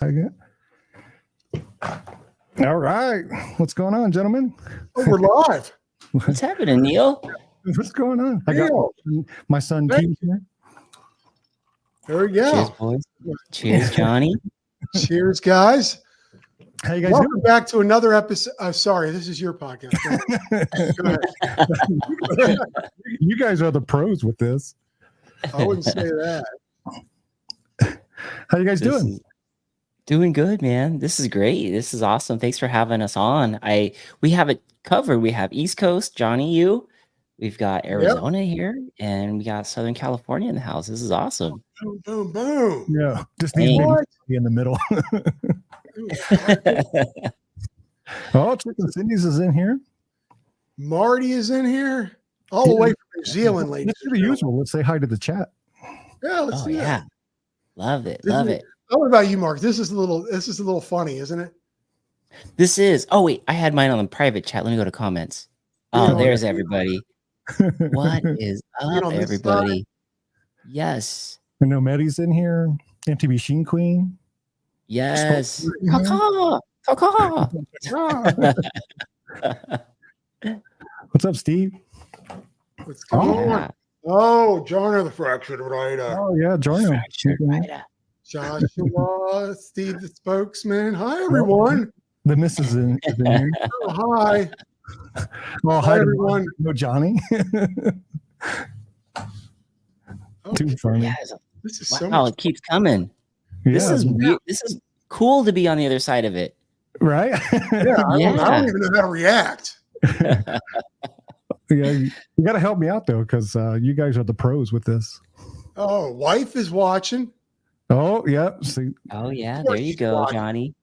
All right. What's going on, gentlemen? Oh, we're live. What's happening, Neil? What's going on? I got my son Keith here. There we go. Cheers, boys. Cheers, Johnny. Cheers, guys. How you guys Welcome doing? back to another episode. Sorry, this is your podcast. Go ahead. You guys are the pros with this. I wouldn't say that. How you guys doing? Doing good, man. This is great. This is awesome. Thanks for having us on. We have it covered. We have East Coast, Johnny U. We've got Arizona here, and we got Southern California in the house. This is awesome. Boom, boom, boom. Yeah, just need to be in the middle. Oh, Chicken Cindy's is in here. Marty is in here, all the way from New Zealand, ladies. Let's do the usual. Let's say hi to the chat. Yeah, let's do that. Love it. Love it. What about you, Mark? This is a little funny, isn't it? This is. Oh wait, I had mine on the private chat. Let me go to comments. Oh, there's everybody. What is up, everybody? Yes. I know Maddie's in here. MTB Sheen Queen. Yes. Caw-caw. Caw-caw. What's up, Steve? What's going on? Oh, Johnny the Fractured Writer. Oh, yeah, Johnny. Joshua, Steve the Spokesman. Hi, everyone. The missus is in here. Oh, hi. Well, hi, everyone. No, Johnny. Too funny. Yes. This is wow, it keeps coming. Yeah. This is weird. This is cool to be on the other side of it. Right? Yeah, I don't even know how to react. Yeah, you got to help me out, though, because you guys are the pros with this. Oh, wife is watching. Oh, yeah. See. Oh, yeah. There you go, Johnny.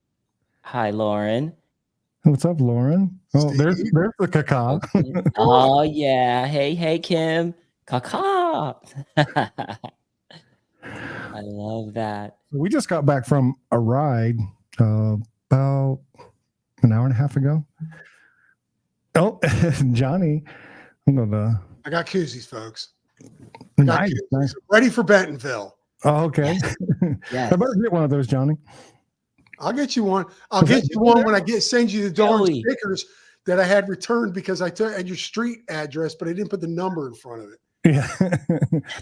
Hi, Lauren. What's up, Lauren? Oh, there's the caca. Oh, yeah. Hey, Kim. Caca. I love that. We just got back from a ride about an hour and a half ago. Oh, Johnny. I got koozies, folks. Nice. Ready for Bentonville. Oh, okay. Yes. I better get one of those, Johnny. I'll get you one. I'll get you one when I send you the darn stickers that I had returned because I had your street address, but I didn't put the number in front of it. Yeah.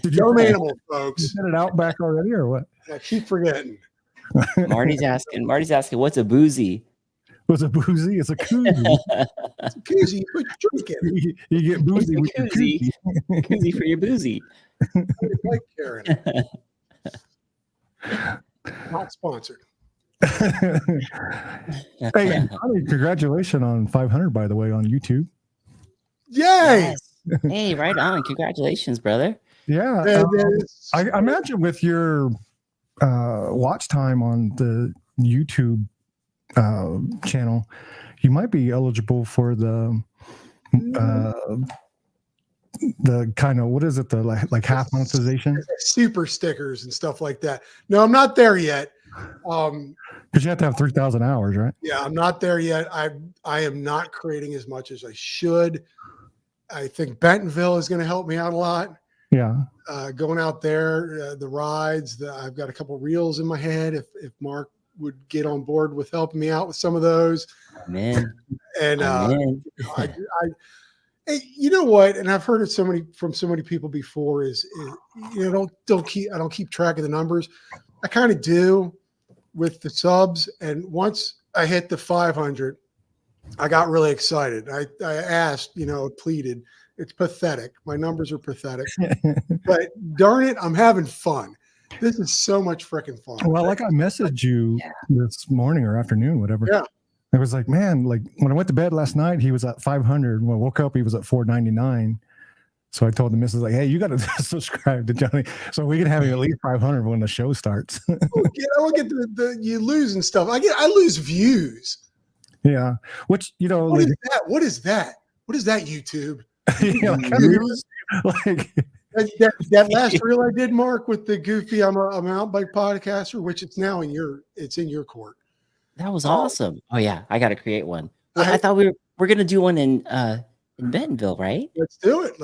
Did you animal, folks? You sent it out back already, or what? I keep forgetting. Marty's asking, what's a boozy? What's a boozy? It's a koozie. It's a koozie. You put your drink in. You get boozy with your koozie. Koozie for your boozy. I like Karen. Not sponsored. Hey, congratulations on 500, by the way, on YouTube. Yay! Yes. Hey, right on. Congratulations, brother. Yeah. I imagine with your watch time on the YouTube channel, you might be eligible for the kind of, what is it, the like half monetization? Super stickers and stuff like that. No, I'm not there yet. Because you have to have 3,000 hours, right? Yeah, I'm not there yet. I am not creating as much as I should. I think Bentonville is going to help me out a lot. Yeah. Going out there, the rides, I've got a couple reels in my head. If Mark would get on board with helping me out with some of those. Man. And you know what? And I've heard it from so many people before is I don't keep track of the numbers. I kind of do with the subs. And once I hit the 500, I got really excited. I asked, pleaded. It's pathetic. My numbers are pathetic. But darn it, I'm having fun. This is so much freaking fun. Well, like I messaged you this morning or afternoon, whatever. Yeah. It was like, man, like when I went to bed last night, he was at 500. When I woke up, he was at 499. So I told the missus, like, hey, you got to subscribe to Johnny so we can have you at least 500 when the show starts. I look at the you lose and stuff. I lose views. Yeah. Which, what is that? What is that? What is that, YouTube? That last reel I did, Mark, with the goofy I'm a mountain bike podcaster, which it's now in your court. That was awesome. Oh yeah, I got to create one. I thought we were gonna do one in Bentonville, right? Let's do it.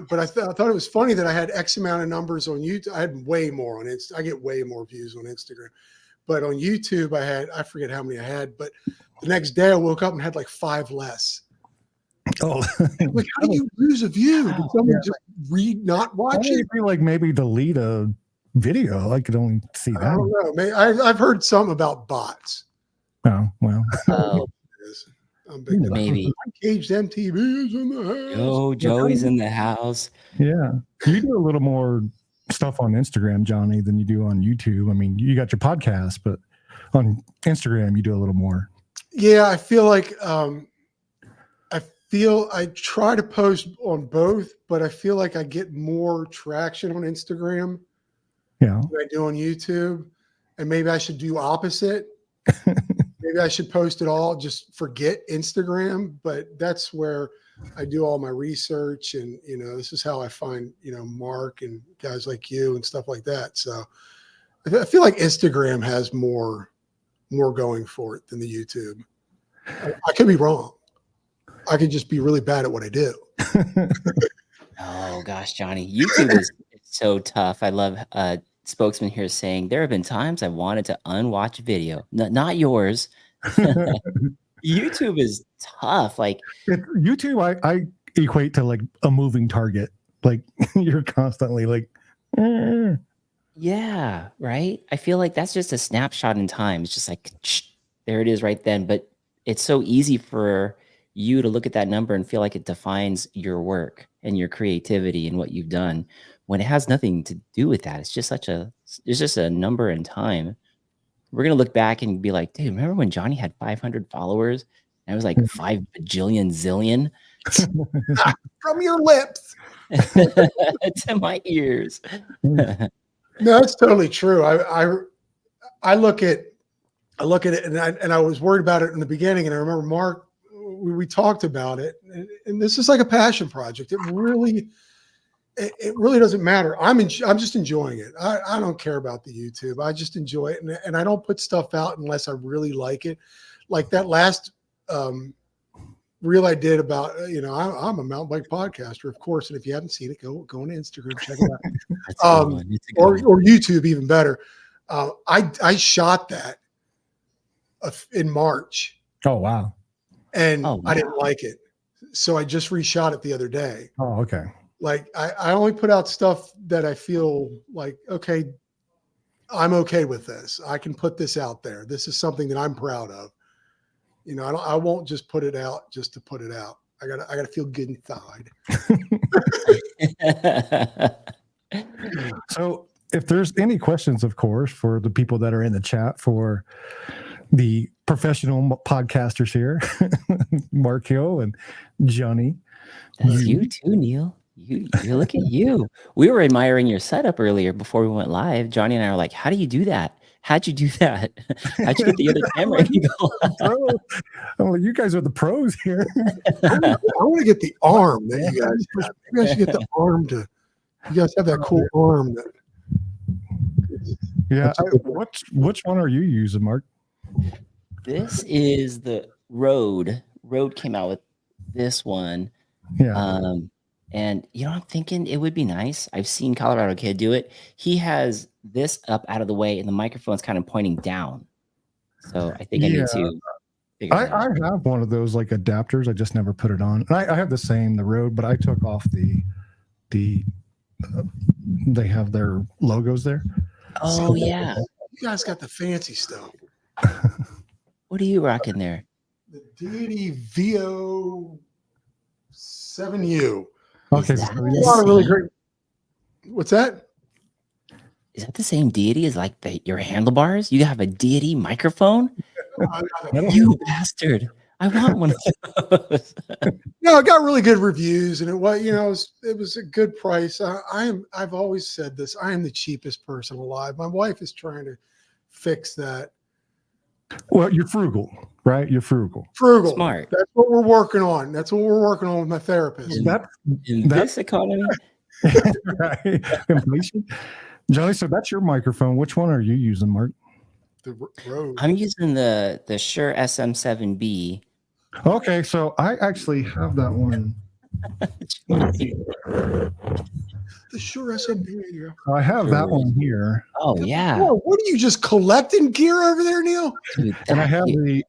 But I thought it was funny that I had X amount of numbers on YouTube. I had way more on Insta. I get way more views on Instagram. But on YouTube, I forget how many I had, but the next day I woke up and had like 5 less. Oh, Like, how do you lose a view? Did someone just not watch I it? feel like maybe delete a video. I could only see I that. don't know. I've heard something about bots. Oh, well. Oh, I'm big time. maybe. Caged MTB is in the house. Joey's in the house. Yeah. You do a little more stuff on Instagram, Johnny, than you do on YouTube. I mean, you got your podcast, but on Instagram, you do a little more. Yeah, I feel like I try to post on both, but I feel like I get more traction on Instagram Yeah. than I do on YouTube. And maybe I should do opposite. Maybe I should post it all, just forget Instagram, but that's where I do all my research, and this is how I find Mark and guys like you and stuff like that. So I feel like Instagram has more going for it than the YouTube. I could be wrong. I could just be really bad at what I do. Oh gosh, Johnny, YouTube is so tough. I love spokesman here saying there have been times I wanted to unwatch a video, not yours. YouTube is tough. Like YouTube, I equate to like a moving target. Like you're constantly like, yeah, right. I feel like that's just a snapshot in time. It's just like there it is right then. But it's so easy for you to look at that number and feel like it defines your work and your creativity and what you've done, when it has nothing to do with that. It's just a number in time. We're gonna look back and be like, dude, remember when Johnny had 500 followers? And it was like 5 bajillion zillion From your lips to my ears. No, that's totally true. I look at it, and I was worried about it in the beginning, and I remember Mark, we talked about it, and this is like a passion project. It really doesn't matter. I'm just enjoying it. I don't care about the YouTube. I just enjoy it, and I don't put stuff out unless I really like it. Like that last reel I did about I'm a mountain bike podcaster, of course, and if you haven't seen it, go on Instagram, check it out. Or YouTube, even better. I shot that in March. oh wow. And I didn't like it, so I just reshot it the other day. Oh, okay. Like I only put out stuff that I feel like, okay, I'm okay with this. I can put this out there. This is something that I'm proud of. I won't just put it out just to put it out. I gotta feel good inside. So if there's any questions, of course, for the people that are in the chat, for the professional podcasters here, Markio and Johnny. That's you too, Neil. You look at you. We were admiring your setup earlier before we went live. Johnny and I were like, how do you do that? How'd you do that? How'd you get the other camera angle? I'm like, you guys are the pros here. I want to get the arm that you guys have. Maybe I should get the arm to. You guys have that cool arm. Yeah. Which one are you using, Mark? This is the Rode. Rode came out with this one. Yeah. And I'm thinking it would be nice. I've seen Colorado Kid do it. He has this up out of the way, and the microphone's kind of pointing down. So I think I need to figure that out. I have one of those like adapters. I just never put it on. I have the same, the Rode, but I took off the they have their logos there. Oh yeah. You guys got the fancy stuff. What are you rocking there? The Deity VO 7U. Okay. Is that So the A lot of really same- great. What's that? Is that the same Deity as like your handlebars? You have a Deity microphone? You bastard. I want one of those. No, it got really good reviews, and it was it was a good price. I've always said this. I am the cheapest person alive. My wife is trying to fix that. Well, you're frugal, right? You're frugal. Frugal. Smart. That's what we're working on. That's what we're working on with my therapist. In this economy? Right. Inflation. Johnny, so that's your microphone. Which one are you using, Mark? The Rode. I'm using the Shure SM7B. Okay, so I actually have that one. The Shure SMP. There you go. I have that Sure. one here, Oh yeah, Whoa, what are you just collecting gear over there, Neil? dude. and I That, have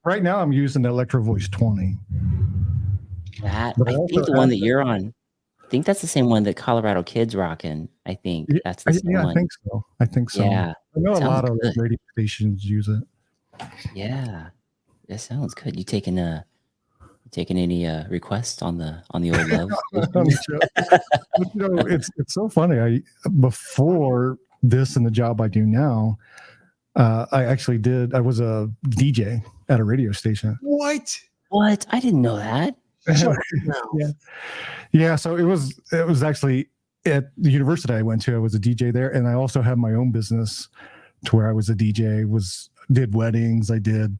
right now. I'm using the Electro Voice 20. that But I I also think the one have that you're on. I think that's the same one that Colorado Kids rocking. I think Yeah, that's the same yeah, I one. think so. I think so. Yeah, I know a sounds lot of good. radio stations use it. Yeah, that sounds good. You taking any requests on the old love? On the show. But, it's so funny. Before this and the job I do now, I was a DJ at a radio station. What? What? I didn't know that. Shut your mouth. Yeah. Yeah, so it was actually at the university I went to. I was a DJ there, and I also had my own business to where I was a DJ. Did weddings, I did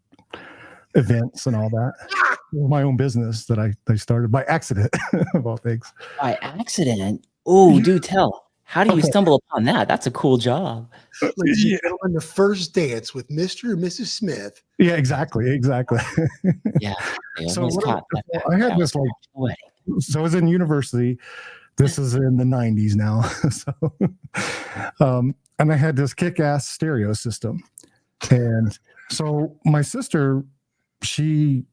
events and all that. My own business that I started by accident of all things. By accident? Oh, do tell. How do you stumble upon that? That's a cool job. Ladies and Yeah, gentlemen, the first dance with Mr. and Mrs. Smith. yeah, exactly. Yeah. They So almost what caught that. I had that this was like a wedding. so I was in university. This is in the 90s now. And I had this kick-ass stereo system. And so my sister, she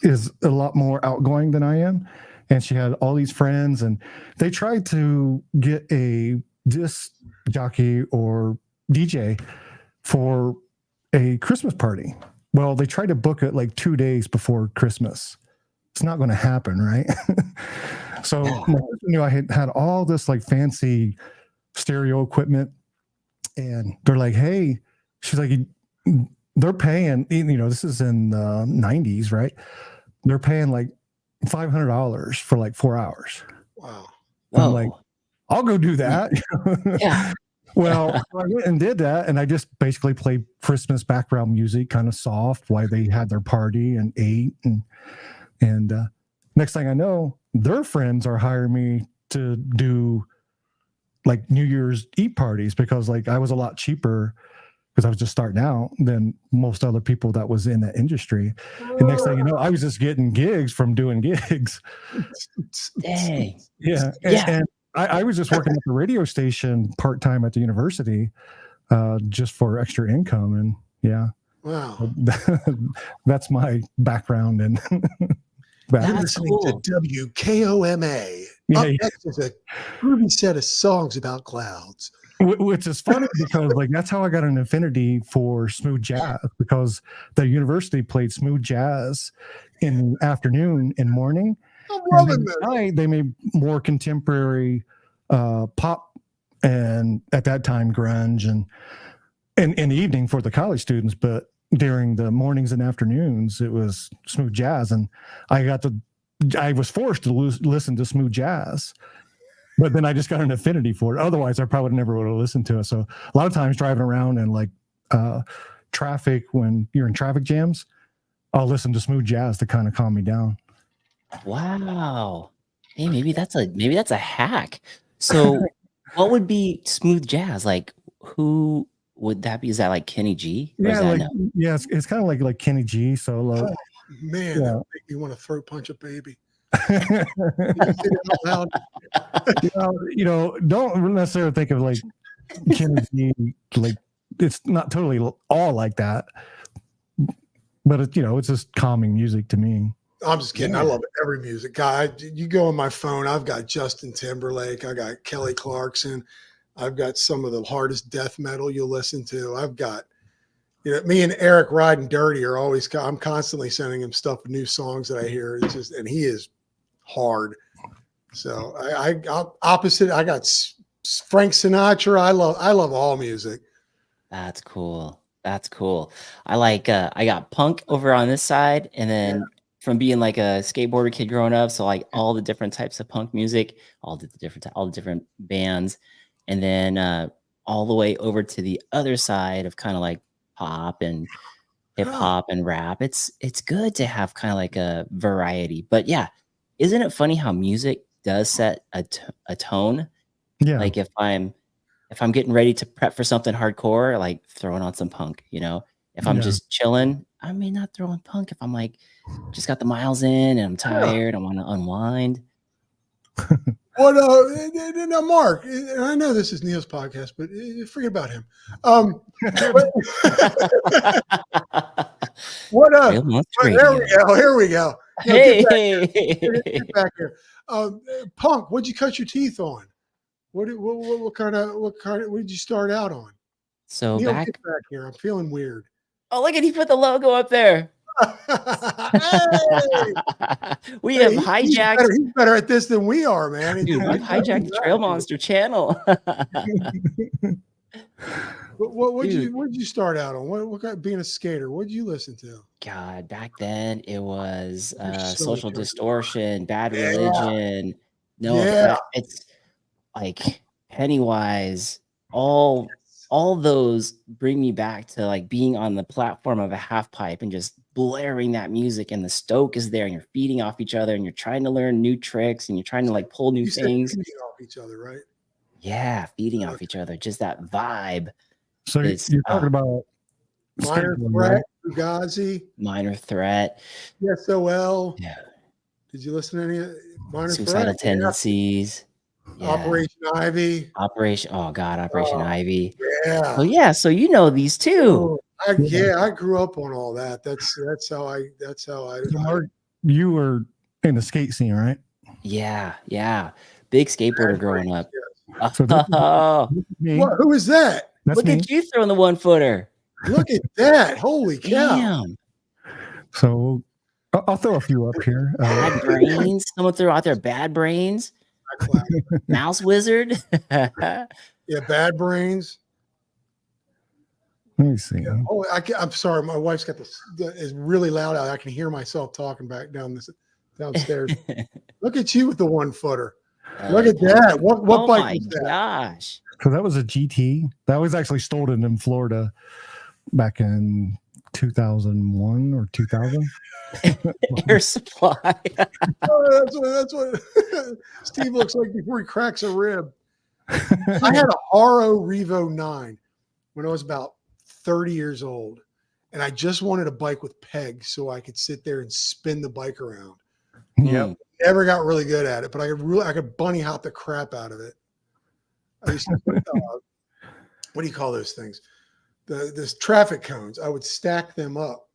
is a lot more outgoing than I am. And she had all these friends, and they tried to get a disc jockey or DJ for a Christmas party. Well, they tried to book it like 2 days before Christmas. It's not going to happen, right? So my sister knew I had all this like fancy stereo equipment, and they're like, "Hey," she's like, "They're paying. This is in the 90s, right? They're paying like $500 for like 4 hours." Wow. I'm like, Whoa. "I'll go do that." Yeah. Well, I went and did that, and I just basically played Christmas background music, kind of soft, while they had their party and ate, and next thing I know, their friends are hiring me to do like New Year's Eve parties because like I was a lot cheaper because I was just starting out than most other people that was in that industry. And next thing you know, I was just getting gigs from doing gigs. Dang. Yeah. Yeah. And I was just working at the radio station part-time at the university just for extra income. And yeah, Wow. that's my background. And You're That's listening cool. to WKOMA. Yeah, Up yeah. next is a groovy set of songs about clouds. Which is funny because like that's how I got an affinity for smooth jazz, because the university played smooth jazz in the afternoon and morning. I'm And loving then this. at night they made more contemporary pop, and at that time grunge, and in the evening for the college students, but during the mornings and afternoons it was smooth jazz. And I was forced to listen to smooth jazz, but then I just got an affinity for it. Otherwise I probably never would have listened to it. So a lot of times driving around and like traffic, when you're in traffic jams, I'll listen to smooth jazz to kind of calm me down. Wow. Hey, maybe that's a hack. So what would be smooth jazz? Like, who would that be? Is that like Kenny G? Or is Yeah, that like it's kind of like Kenny G solo. Oh, man, Yeah. that make me want to throat punch a baby. you You say that out loud? don't necessarily think of like Kenny G, like it's not totally all like that, but it's just calming music to me. I'm just kidding. Yeah. I love every music. God, you go on my phone, I've got Justin Timberlake, I got Kelly Clarkson, I've got some of the hardest death metal you'll listen to. I've got, me and Eric riding dirty are always, I'm constantly sending him stuff, new songs that I hear. It's just, and he is hard. So I opposite, I got Frank Sinatra. I love all music. That's cool. That's cool. I got punk over on this side, and then from being like a skateboarder kid growing up, so like all the different types of punk music, all the different bands, and then all the way over to the other side of kind of like pop and hip hop and rap. It's good to have kind of like a variety. But yeah, isn't it funny how music does set a tone? Yeah. Like if I'm getting ready to prep for something hardcore, like throwing on some punk, If I'm just chilling, I may not throw on punk. If I'm like just got the miles in and I'm tired, I want to unwind. What now, Mark, and I know this is Neil's podcast, but forget about him. What Real Monster there we Radio. go. Here we go. No, Hey, get back here. Punk, what'd you cut your teeth on? What kind of what did you start out on? so Neil, back. get back here. I'm feeling weird. Oh, look at he put the logo up there. Hey! We have He's hijacked. He's better at this than we are, man. Dude, we've hijacked the Trail Monster channel. What'd you start out on? What kind of being a skater? What'd you listen to? God, back then it was so Social much- Distortion, Bad Yeah. Religion. No Yeah. Effect. It's like Pennywise. All those bring me back to like being on the platform of a half pipe and just blaring that music, and the stoke is there and you're feeding off each other and you're trying to learn new tricks and you're trying to like pull new You said things. feeding off each other, right? Yeah, feeding off each other. Just that vibe. So It's, you're talking about Minor skateboarding, Threat, right? Fugazi, Minor Threat. SOL. Yeah. Did you listen to any of Minor Suicidal Threat? Tendencies. Yeah. Operation Ivy. Operation Oh, Ivy. Yeah. Oh yeah, so you know these too. I grew up on all that. That's how I So Mark, you were in the skate scene, right? Yeah. Big skateboarder growing up. So this is Oh, me. What, who is that? That's look me. at you throwing the 1-footer. Look at that. Holy cow. Damn. So I'll throw a few up here. Bad brains. Someone threw out there bad brains. Mouse wizard. Yeah, Bad Brains. Let me see. Oh, I'm sorry. My wife's got this. It's really loud out. I can hear myself talking back downstairs. Look at you with the 1-footer. Look at that. What Oh bike my is that? gosh. So that was a GT. That was actually stolen in Florida back in 2001 or 2000. Air supply. Oh, that's what Steve looks like before he cracks a rib. I had a Haro Revo 9 when I was about 30 years old, and I just wanted a bike with pegs so I could sit there and spin the bike around. Yep. Never got really good at it, but I could bunny hop the crap out of it. I used to what do you call those things? This traffic cones. I would stack them up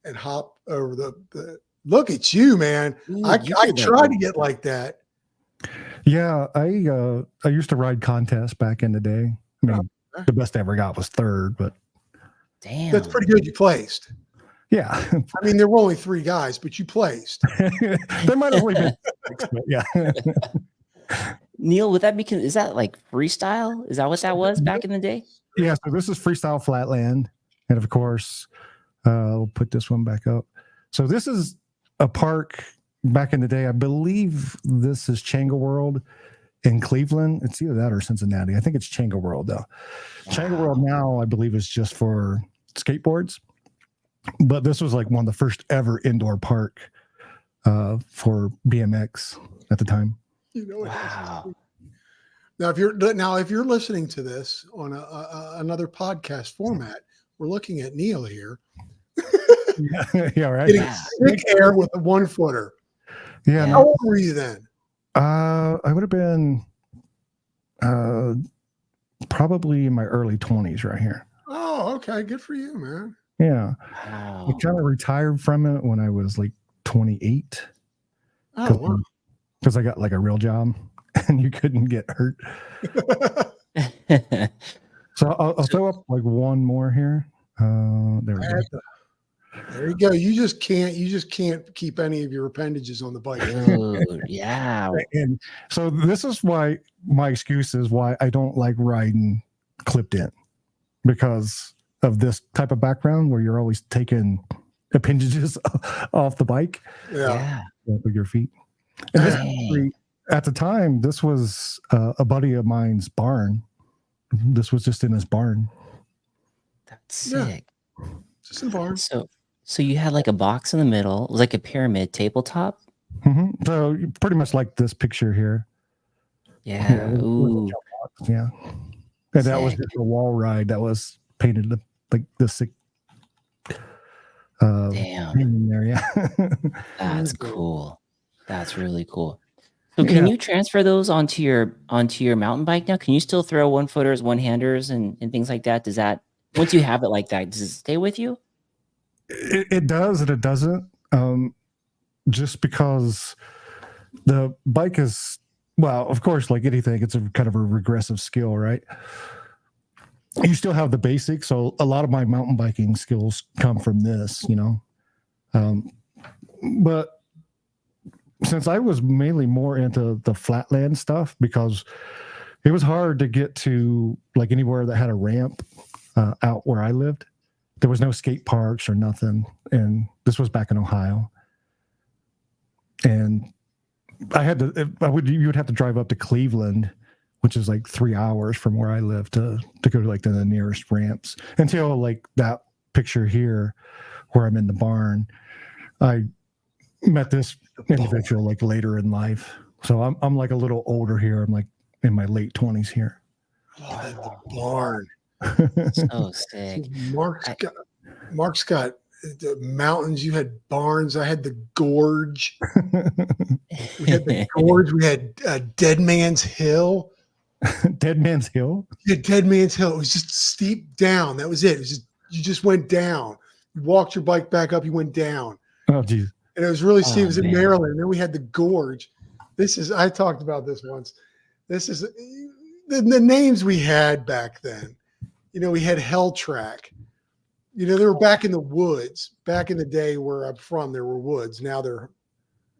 and hop over the look at you, man. Ooh, I you did that tried to one. get like that. Yeah, I used to ride contests back in the day. I mean, the best I ever got was third, but Damn. That's pretty good. You placed. yeah, I mean, there were only 3 guys, but you placed. there might have only been 6, but yeah. Neil, would that be? Is that like freestyle? Is that what that was back in the day? Yeah, so this is freestyle flatland, and of course, we'll put this one back up. So this is a park back in the day. I believe this is Changa World in Cleveland. It's either that or Cincinnati. I think it's Changa World though. Wow. Changa World now, I believe, is just for skateboards, but this was like one of the first ever indoor park for BMX at the time. You know, Wow. Now, if you're listening to this on another podcast format, we're looking at Neil here Yeah, right. getting Yeah. sick air with a 1-footer. Yeah, How old were you then? I would have been probably in my early 20s right here. Oh, okay. Good for you, man. Yeah. Wow. I kind of retired from it when I was like 28 Oh, wow. because I got like a real job and you couldn't get hurt. So I'll throw up like one more here. There we go. There you go. You just can't keep any of your appendages on the bike. Dude, yeah. And so this is why my excuse is why I don't like riding clipped in, because of this type of background where you're always taking appendages off the bike Yeah. with your feet. And this, Dang. at the time, this was a buddy of mine's barn. This was just in his barn. That's Yeah. sick. Just in the barn. So you had like a box in the middle. It was like a pyramid tabletop. So pretty much like this picture here. Yeah. it was Ooh. a jump box, yeah. And that was Sick. just a wall ride that was painted like the sick Damn. in there, yeah. That's cool. That's really cool. So can Yeah. you transfer those onto your mountain bike now? Can you still throw one footers, one handers, and things like that? Does that once you have it like that, does it stay with you? It does and it doesn't. Just because the bike is, well, of course, like anything, it's a kind of a regressive skill, right? You still have the basics. So a lot of my mountain biking skills come from this, you know. But since I was mainly more into the flatland stuff, because it was hard to get to like anywhere that had a ramp out where I lived. There was no skate parks or nothing. And this was back in Ohio. And you would have to drive up to Cleveland, which is like 3 hours from where I live to go to like the nearest ramps, until like that picture here where I'm in the barn. I met this individual like later in life. So I'm like a little older here. I'm like in my late 20s here. Oh, the barn. So sick. Mark's got the mountains. You had barns. I had the gorge. We had the gorge. We had Dead Man's Hill. Dead Man's Hill? Yeah, Dead Man's Hill. It was just steep down. That was it. It was just, you just went down. You walked your bike back up. You went down. Oh, geez. And it was really steep. Oh, It was in man. Maryland. And then we had the gorge. I talked about this once. This is the names we had back then. You know, we had Hell Track. You know, they were back in the woods. Back in the day where I'm from, there were woods. Now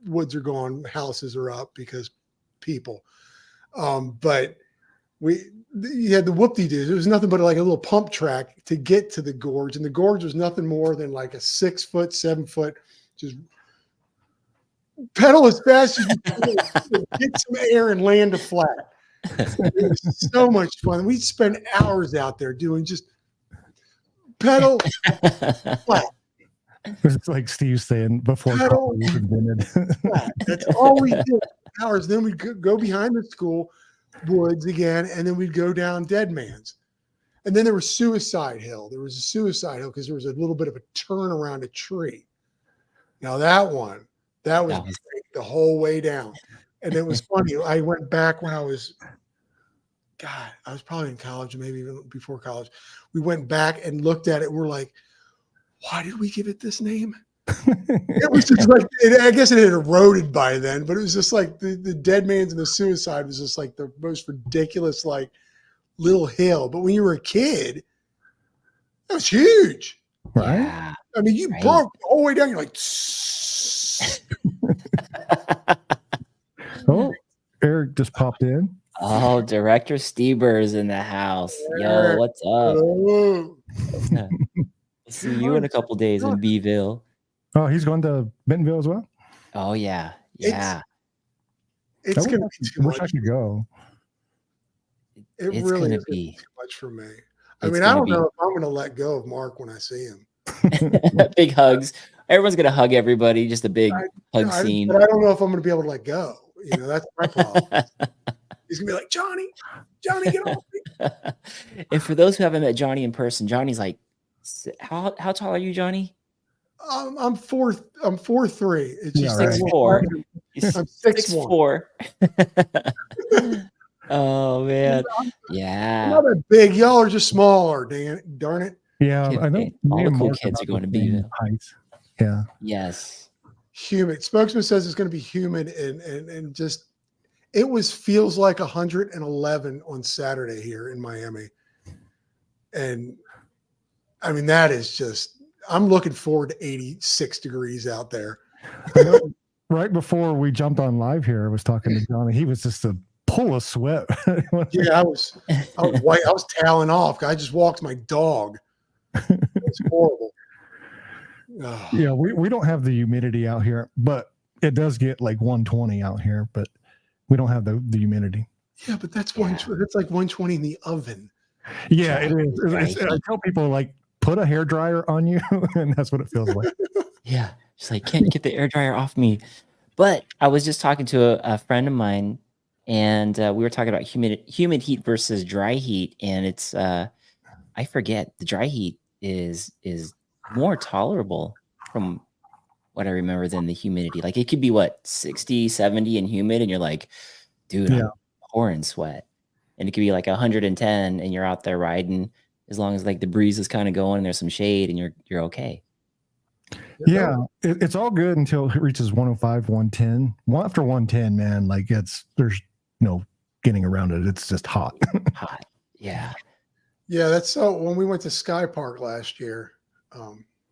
woods are gone. Houses are up because people. But you had the whoop-de-doos. It was nothing but like a little pump track to get to the gorge. And the gorge was nothing more than like a 6 foot, 7 foot, just pedal as fast as you can, get some air and land a flat. It was so much fun. We'd spend hours out there doing just pedal flat. It's like Steve saying before Pedal coffee was invented. flat. That's all we did. Hours. Then we'd go behind the school woods again, and then we'd go down Dead Man's. And then there was Suicide Hill. There was a Suicide Hill because there was a little bit of a turn around a tree. Now that was great the whole way down. And it was funny. I went back when I was probably in college, maybe even before college. We went back and looked at it. We're like, why did we give it this name? It was just like, I guess it had eroded by then, but it was just like the Dead Man's and the Suicide was just like the most ridiculous, like little hill. But when you were a kid, that was huge. Right? Yeah. I mean, you broke the whole way down. You're like, Oh, Eric just popped in. Oh, Director Stieber's in the house. Yo, Eric. what's up? oh. See you in a couple days in Beeville. Oh, he's going to Bentonville as well? Oh yeah, yeah. It's I going to be too wish I much. could go. It It's really gonna is be too much for me. I it's mean, I gonna don't be know if I'm going to let go of Mark when I see him. big hugs. Everyone's gonna hug everybody. Just a big hug scene. But I don't know if I'm going to be able to let go. You know, that's my problem. He's going to be like, Johnny, get off me. And for those who haven't met Johnny in person, Johnny's like, how tall are you, Johnny? I'm 4'3". It's Yeah, just right. 6'4". He's I'm 6'1". 6'4". Oh man, I'm yeah. not that big. Y'all are just smaller, darn it. Yeah, Kid- I know. all me the and cool Mark kids are about going to the same Beeville. height. Yeah. Yes. Humid. Spokesman says it's going to be humid and just feels like 111 on Saturday here in Miami. And I mean, that is just, I'm looking forward to 86 degrees out there. I know, right before we jumped on live here, I was talking to Johnny. He was just a pool of sweat. Yeah, I was white. I was toweling off. I just walked my dog. It's horrible. Oh. Yeah, we don't have the humidity out here, but it does get like 120 out here, but we don't have the humidity. Yeah, but that's like 120 in the oven. Yeah, it is. I tell people like put a hair dryer on you, and that's what it feels like. Yeah. Just like can't get the air dryer off me. But I was just talking to a friend of mine, and we were talking about humid heat versus dry heat, and it's I forget the dry heat is more tolerable from what I remember than the humidity. Like it could be what 60, 70 and humid, and you're like, dude, I'm pouring sweat. And it could be like 110 and you're out there riding as long as like the breeze is kind of going and there's some shade and you're okay. Yeah, it's all good until it reaches 105, 110. After 110, man, like there's no getting around it. It's just hot. Hot. Yeah. Yeah, that's so when we went to Sky Park last year,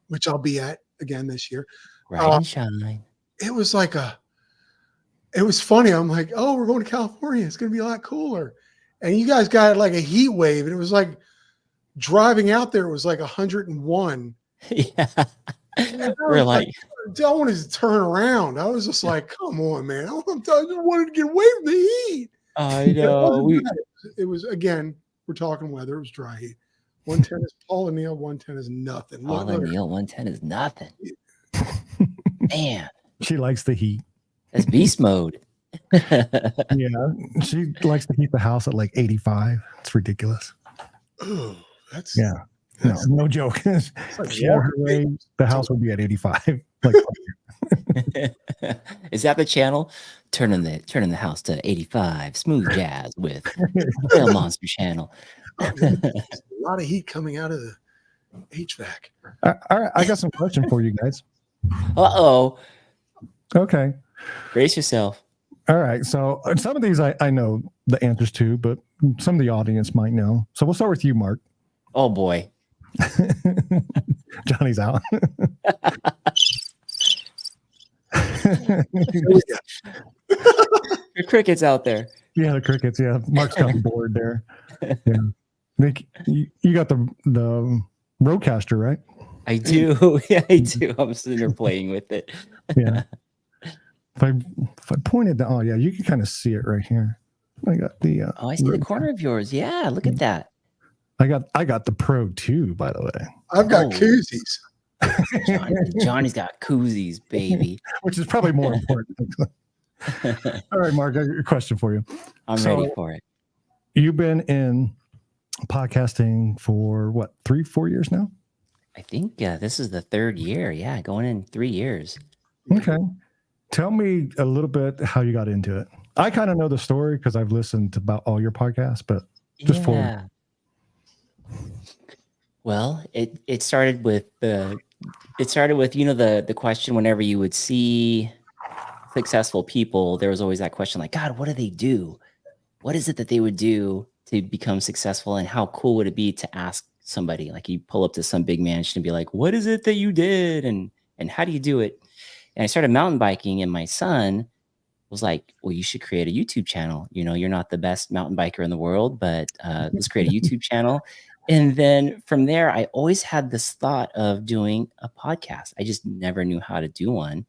which I'll be at again this year. Right and shine. It was like it was funny. I'm like, oh, we're going to California. It's going to be a lot cooler. And you guys got like a heat wave. And it was like driving out there, it was like 101. Yeah. We're like, I wanted to turn around. I was just like, come on, man. I just wanted to get away from the heat. I know. It was, again, we're talking weather. It was dry heat. 110 is Paul O'Neill. 110 is nothing. Paul O'Neill, 110 is nothing. Man. She likes the heat. That's beast mode. Yeah. She likes to keep the house at like 85. It's ridiculous. Oh, that's no joke. It's like the house would be at 85. Like, is that the channel? Turning the house to 85. Smooth jazz with Real Monster Channel. A lot of heat coming out of the HVAC. All right, I got some question for you guys. Uh-oh. Okay. Brace yourself. All right. So some of these I know the answers to, but some of the audience might know. So we'll start with you, Mark. Oh boy. Johnny's out. The crickets out there. Yeah, the crickets. Yeah, Mark's got bored there. Yeah, you got the Rodecaster, right? I do. Yeah, I do. I'm sitting there playing with it. Yeah. If I pointed down, oh yeah, you can kind of see it right here. I got the. I see the corner of yours. Yeah, look at that. I got the Pro 2, by the way. I've got koozies. Johnny's got koozies, baby. Which is probably more important. All right, Mark, I got a question for you. I'm ready for it. You've been in podcasting for what, 3-4 years now? I think this is the 3rd year. Yeah, going in 3 years. Okay. Tell me a little bit how you got into it. I kind of know the story because I've listened to about all your podcasts, but just for. Well, it started with the question whenever you would see successful people, there was always that question like, God, what do they do? What is it that they would do to become successful? And how cool would it be to ask somebody, like you pull up to some big mansion and be like, what is it that you did? And how do you do it? And I started mountain biking, and my son was like, well, you should create a YouTube channel. You know, you're not the best mountain biker in the world, but let's create a YouTube channel. And then from there, I always had this thought of doing a podcast. I just never knew how to do one.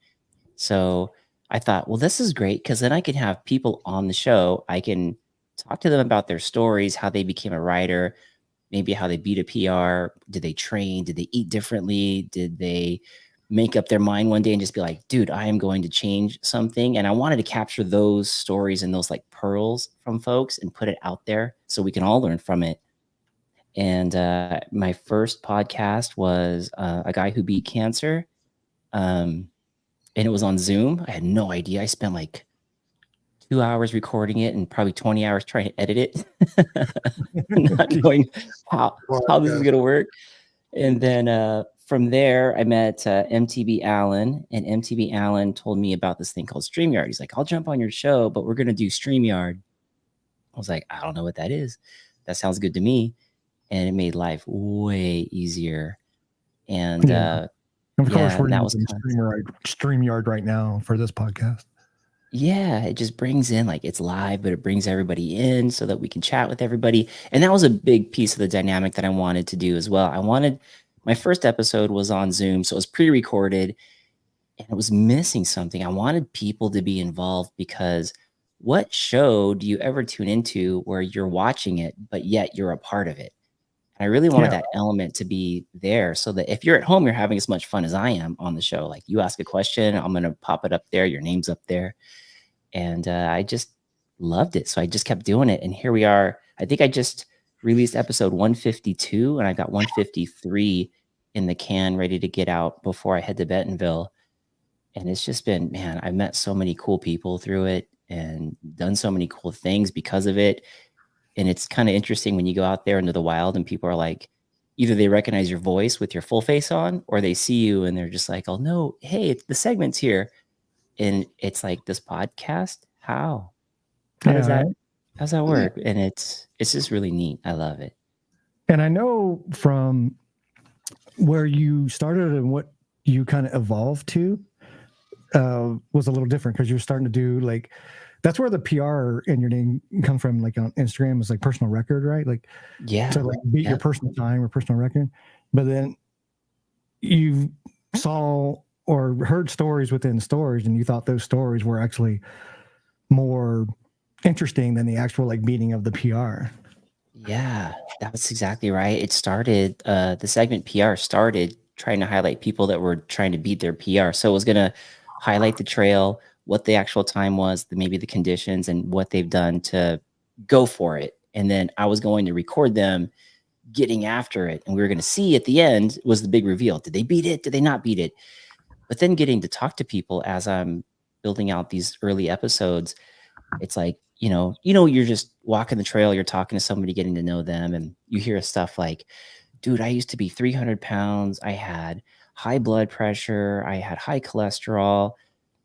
So I thought, well, this is great because then I can have people on the show. I can talk to them about their stories, how they became a writer, maybe how they beat a PR. Did they train? Did they eat differently? Did they make up their mind one day and just be like, dude, I am going to change something? And I wanted to capture those stories and those like pearls from folks and put it out there so we can all learn from it. And my first podcast was a guy who beat cancer. And it was on Zoom. I had no idea. I spent like 2 hours recording it and probably 20 hours trying to edit it. Not knowing how this is going to work. And then from there, I met MTB Allen, and MTB Allen told me about this thing called StreamYard. He's like, I'll jump on your show, but we're going to do StreamYard. I was like, I don't know what that is. That sounds good to me. And it made life way easier. And of course, we're using StreamYard right now for this podcast. Yeah, it just brings in, like, it's live, but it brings everybody in so that we can chat with everybody. And that was a big piece of the dynamic that I wanted to do as well. My first episode was on Zoom, so it was pre-recorded, and it was missing something. I wanted people to be involved because what show do you ever tune into where you're watching it, but yet you're a part of it? I really wanted that element to be there so that if you're at home, you're having as much fun as I am on the show. Like, you ask a question, I'm going to pop it up there. Your name's up there. And I just loved it. So I just kept doing it. And here we are. I think I just released episode 152, and I got 153 in the can ready to get out before I head to Bentonville. And it's just been, man, I met so many cool people through it and done so many cool things because of it. And it's kind of interesting when you go out there into the wild and people are like, either they recognize your voice with your full face on, or they see you and they're just like, oh no, hey, it's the segment's here. And it's like, this podcast, how does that, Right? how's that work? And it's just really neat. I love it. And I know from where you started and what you kind of evolved to was a little different, because you were starting to do like, that's where the PR in your name comes from, like on Instagram is like personal record, right? Like, Yeah. to like beat your personal time or personal record. But then you saw or heard stories within stories, and you thought those stories were actually more interesting than the actual like beating of the PR. Yeah, that's exactly right. It started, the segment PR started trying to highlight people that were trying to beat their PR. So it was going to highlight the trail, what the actual time was, maybe the conditions, and what they've done to go for it. And then I was going to record them getting after it. And we were going to see at the end was the big reveal. Did they beat it? Did they not beat it? But then getting to talk to people as I'm building out these early episodes, it's like, you're just walking the trail, you're talking to somebody, getting to know them, and you hear stuff like, dude, I used to be 300 pounds. I had high blood pressure. I had high cholesterol,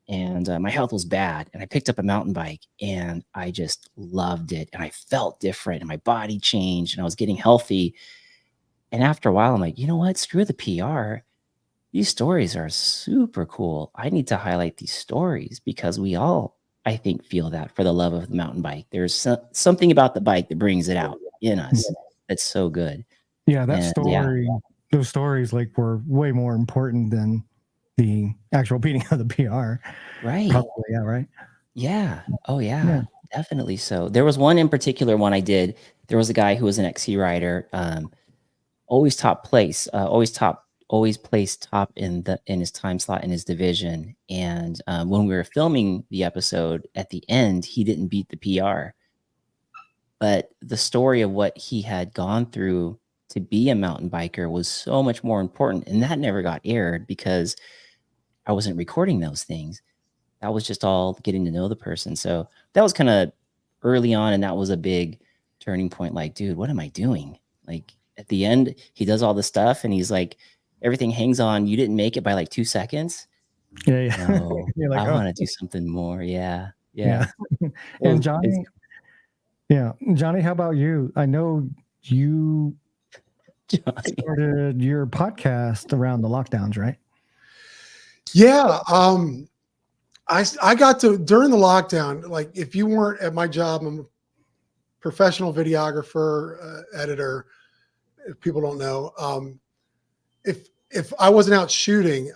and my health was bad. And I picked up a mountain bike and I just loved it. And I felt different and my body changed and I was getting healthy. And after a while, I'm like, you know what? Screw the PR. These stories are super cool. I need to highlight these stories because we all, I think, feel that for the love of the mountain bike. There's something about the bike that brings it out in us. That's so good. Yeah, that And story, those stories like were way more important than the actual beating of the PR. Right. Probably, yeah, right. Yeah. Oh, yeah. Definitely so. There was one in particular one I did. There was a guy who was an XC rider, always top place, always placed top in his time slot in his division. And when we were filming the episode, at the end, he didn't beat the PR. But the story of what he had gone through to be a mountain biker was so much more important. And that never got aired because I wasn't recording those things. That was just all getting to know the person. So that was kind of early on. And that was a big turning point. Like, dude, what am I doing? Like at the end, he does all the stuff and he's like, everything hangs on. You didn't make it by like 2 seconds. Yeah. No, You're like, I want to do something more. Yeah. And Johnny, Johnny, how about you? I know you started your podcast around the lockdowns, right? Yeah. I got to, during the lockdown, like if you weren't at my job, I'm a professional videographer, editor. If people don't know, if I wasn't out shooting,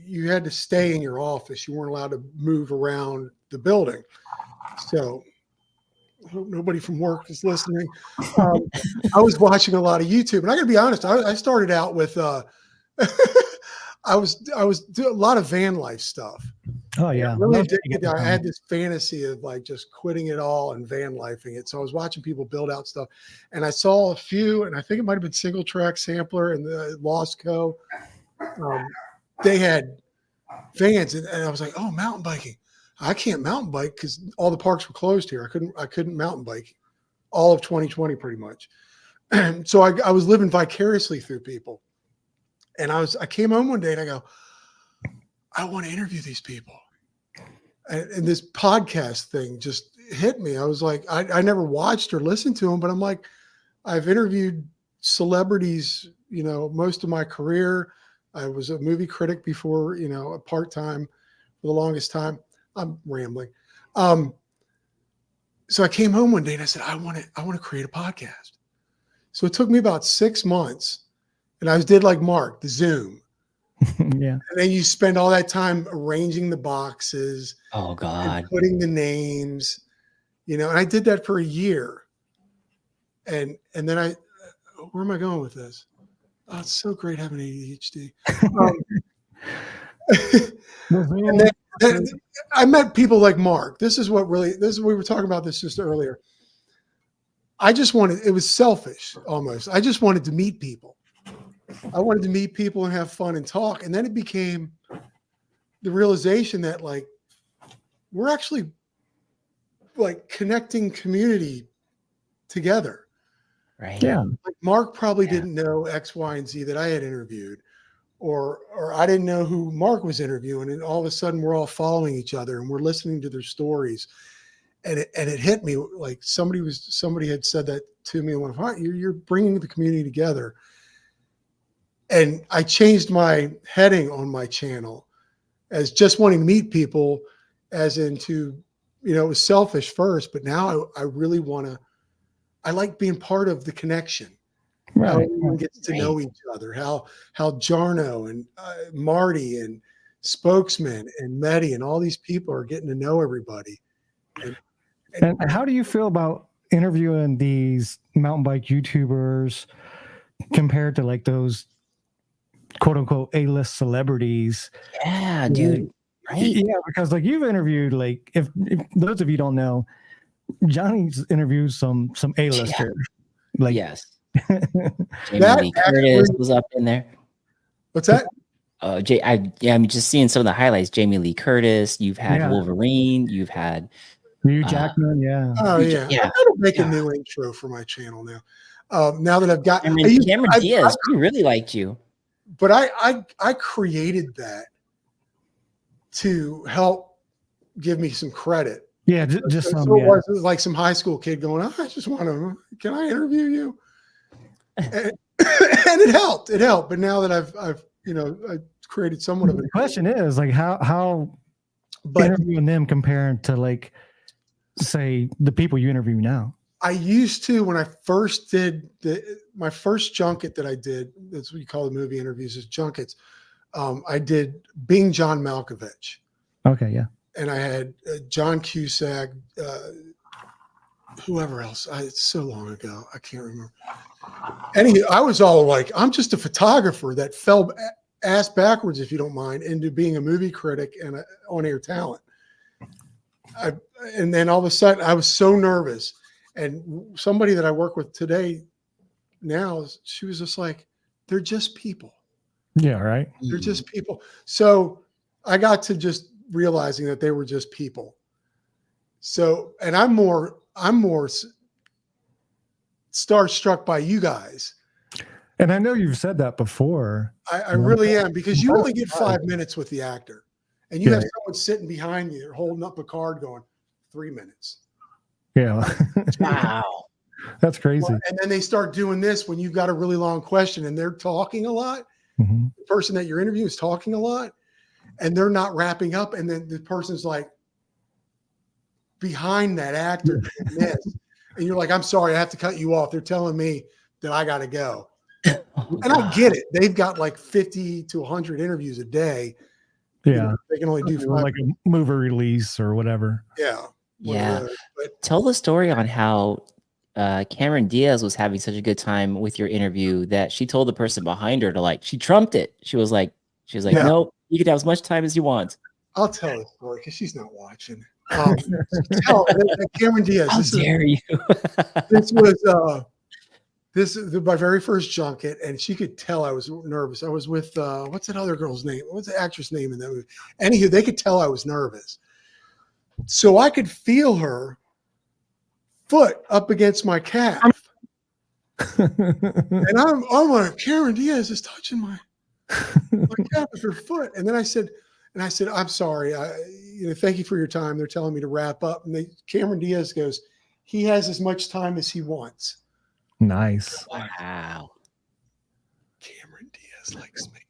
you had to stay in your office. You weren't allowed to move around the building. So I hope nobody from work is listening. I was watching a lot of YouTube, and I got to be honest. I started out with, I was doing a lot of van life stuff. Oh yeah, really addicted. I had this fantasy of like just quitting it all and van lifing it. So I was watching people build out stuff, and I saw a few, and I think it might have been Single Track Sampler and the Lost Co. They had vans, and I was like, oh, mountain biking. I can't mountain bike because all the parks were closed here. I couldn't mountain bike all of 2020 pretty much. And so I was living vicariously through people. And I came home one day and I go, I want to interview these people. And this podcast thing just hit me. I was like, I never watched or listened to them, but I'm like, I've interviewed celebrities, most of my career. I was a movie critic before, a part-time for the longest time. I'm rambling. So I came home one day and I said, I want to create a podcast. So it took me about 6 months, and I did like Mark, the Zoom. Yeah. And then you spend all that time arranging the boxes. Oh God. Putting the names, and I did that for a year. And then where am I going with this? Oh, it's so great having ADHD. And then I met people like Mark. This is what we were talking about this just earlier. It was selfish almost. I just wanted to meet people. I wanted to meet people and have fun and talk. And then it became the realization that like we're actually like connecting community together. Right. Yeah. Like Mark probably Yeah. didn't know X, Y, and Z that I had interviewed, or I didn't know who Mark was interviewing, and all of a sudden we're all following each other and we're listening to their stories. And it hit me like somebody had said that to me and went, "Huh, you're bringing the community together." And I changed my heading on my channel as just wanting to meet people, as into, you know, it was selfish first, but now I really want to. I like being part of the connection. How Right. everyone gets to know each other. How Jarno and Marty and Spokesman and Mehdi and all these people are getting to know everybody. And how do you feel about interviewing these mountain bike YouTubers compared to like those quote unquote A-list celebrities? Yeah, dude. Right. Yeah, because like you've interviewed, like if those of you don't know, Johnny's interviewed some A-listers. Like Yes. Jamie That Lee Curtis actually- was up in there. What's that? I'm just seeing some of the highlights. Jamie Lee Curtis. You've had Yeah. Wolverine. You've had Hugh Jackman, yeah. Oh yeah. Yeah. I gotta make Yeah. a new intro for my channel now. Now that I've got Cameron Diaz. We really liked you. but I created that to help give me some credit. Yeah, just So some, it yeah. was like some high school kid going, "Oh, I just want to, can I interview you?" And it helped. It helped. But now that I've you know, I created somewhat of a The question is like how but interviewing them comparing to like say the people you interview now. I used to, when I first did my first junket that I did, that's what you call the movie interviews, is junkets. I did Being John Malkovich, Okay, yeah. and I had John Cusack, whoever else. It's so long ago, I can't remember. Anyway, I was all like, I'm just a photographer that fell ass backwards, if you don't mind, into being a movie critic and an on-air talent. And then all of a sudden, I was so nervous. And somebody that I work with today now, she was just like, they're just people. Yeah, right. They're just people. So I got to just realizing that they were just people. So, and I'm more starstruck by you guys. And I know you've said that before. I really am, because you only get 5 minutes with the actor, and you Yeah. have someone sitting behind you holding up a card going 3 minutes. Yeah. Wow. That's crazy. And then they start doing this when you've got a really long question and they're talking a lot. Mhm. The person that you're interviewing is talking a lot and they're not wrapping up. And then the person's like behind that actor. And you're like, "I'm sorry, I have to cut you off. They're telling me that I got to go." Oh, And I get it. They've got like 50 to 100 interviews a day. Yeah. You know, they can only do 5. Like a movie release or whatever. Yeah. Yeah. But Tell the story on how Cameron Diaz was having such a good time with your interview that she told the person behind her to like, she trumped it. She was like, Yeah. "Nope, you can have as much time as you want." I'll tell the story because she's not watching. Cameron Diaz. How dare you? This was this is my very first junket, and she could tell I was nervous. I was with what's that other girl's name? What's the actress name in that movie? Anywho, they could tell I was nervous, so I could feel her foot up against my calf, and I'm like, Cameron Diaz is touching my calf with her foot, and then I said, "I'm sorry, thank you for your time. They're telling me to wrap up." And Cameron Diaz goes, "He has as much time as he wants." Nice. Wow. Cameron Diaz likes me.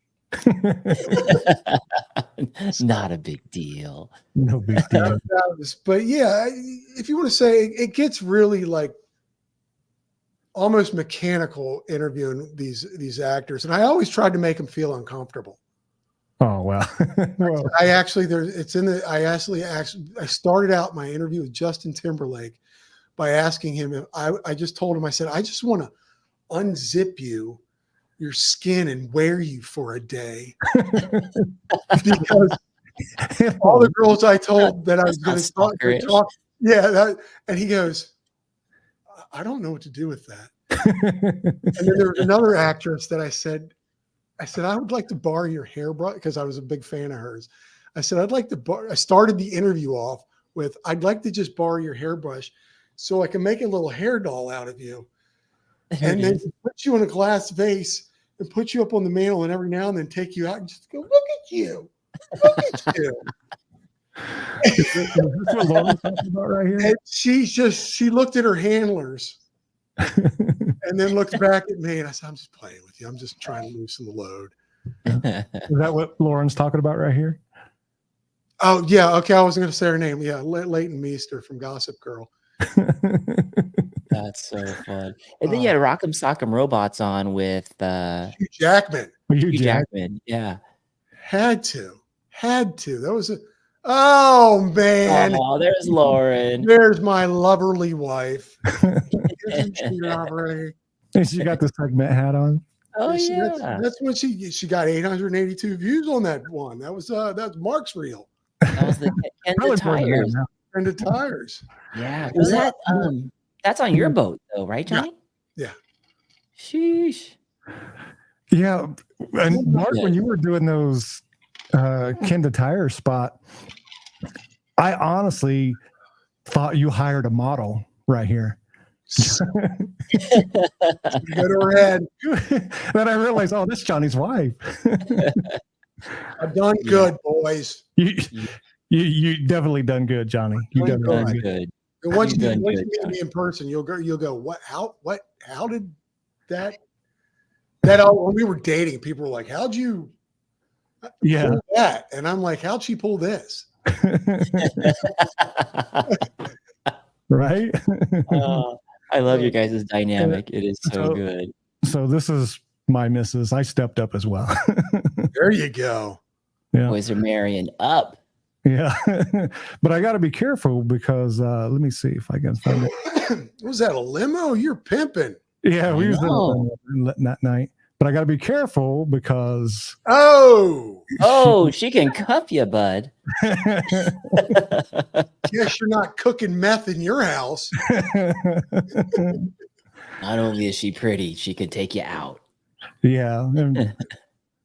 Not a big deal. No big deal. But yeah, if you want to say, it gets really like almost mechanical interviewing these actors, and I always tried to make them feel uncomfortable. Oh wow. Well, I started out my interview with Justin Timberlake by asking him if I just told him, I said, "I just want to unzip your skin and wear you for a day." Because all the girls I told that I was going to talk, and he goes, "I don't know what to do with that." And then there was another actress that I said, "I would like to borrow your hairbrush," because I was a big fan of hers. I said, I'd like to I started the interview off with, I'd like to just borrow your hairbrush so I can make a little hair doll out of you. And then put you in a glass vase and put you up on the mantle and every now and then take you out and just go, look at you. Look at you. Is this what Lauren's talking about right here? And she looked at her handlers and then looked back at me and I said, I'm just playing with you. I'm just trying to loosen the load. Is that what Lauren's talking about right here? Oh, yeah. Okay. I wasn't going to say her name. Yeah. Leighton Meester from Gossip Girl. That's so fun. And then you had Rock'em Sock'em Robots on with Hugh Jackman. Hugh Hugh Jackman. Yeah. Had to. That was oh man. Oh, there's Lauren. There's my loverly wife. Isn't she lovely? And she got the segment hat on. Oh yeah. That's when she got 882 views on that one. That's Mark's reel. That was the end of tires. And the tires. Yeah. Was that that's on your boat though, right, Johnny? Yeah. Sheesh. Yeah. And Mark, when you were doing those Kenda Tire spot, I honestly thought you hired a model right here. Go to her head. Then I realized, oh, that's Johnny's wife. I've done good, boys. You definitely done good, Johnny. You Done good. And once you meet me in person, you'll go, what? How did that all, when we were dating, people were like, how'd you pull that? And I'm like, how'd she pull this? Right? I love your guys' dynamic. It is so good. So this is my missus. I stepped up as well. There you go. Yeah. Boys are marrying up. Yeah. But I got to be careful because let me see if I can find it. Was that a limo? You're pimping. Yeah, we was in that night. But I got to be careful because she can cuff you, bud. Guess you're not cooking meth in your house. Not only is she pretty, she can take you out. Yeah. And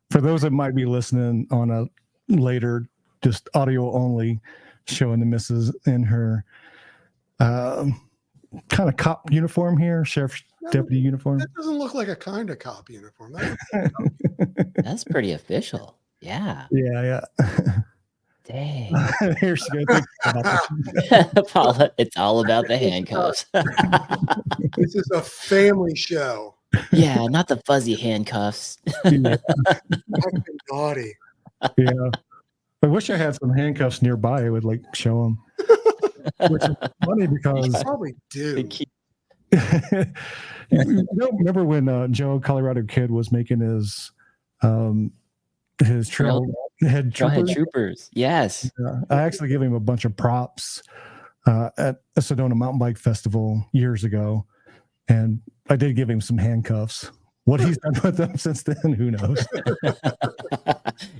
for those that might be listening on a later, just audio only, showing the missus in her kind of cop uniform here, sheriff's deputy uniform. That doesn't look like a kind of cop uniform. That's pretty official. Yeah. Yeah. Dang. Here she goes. Paula, it's all about the handcuffs. This is a family show. Yeah, not the fuzzy handcuffs. Yeah. I've been naughty. Yeah. I wish I had some handcuffs nearby. I would like show them. Which is funny because I probably do. You don't remember when Joe Colorado Kid was making his trailhead troopers? Yes. I actually gave him a bunch of props at a Sedona mountain bike festival years ago, and I did give him some handcuffs. What he's done with them since then, who knows?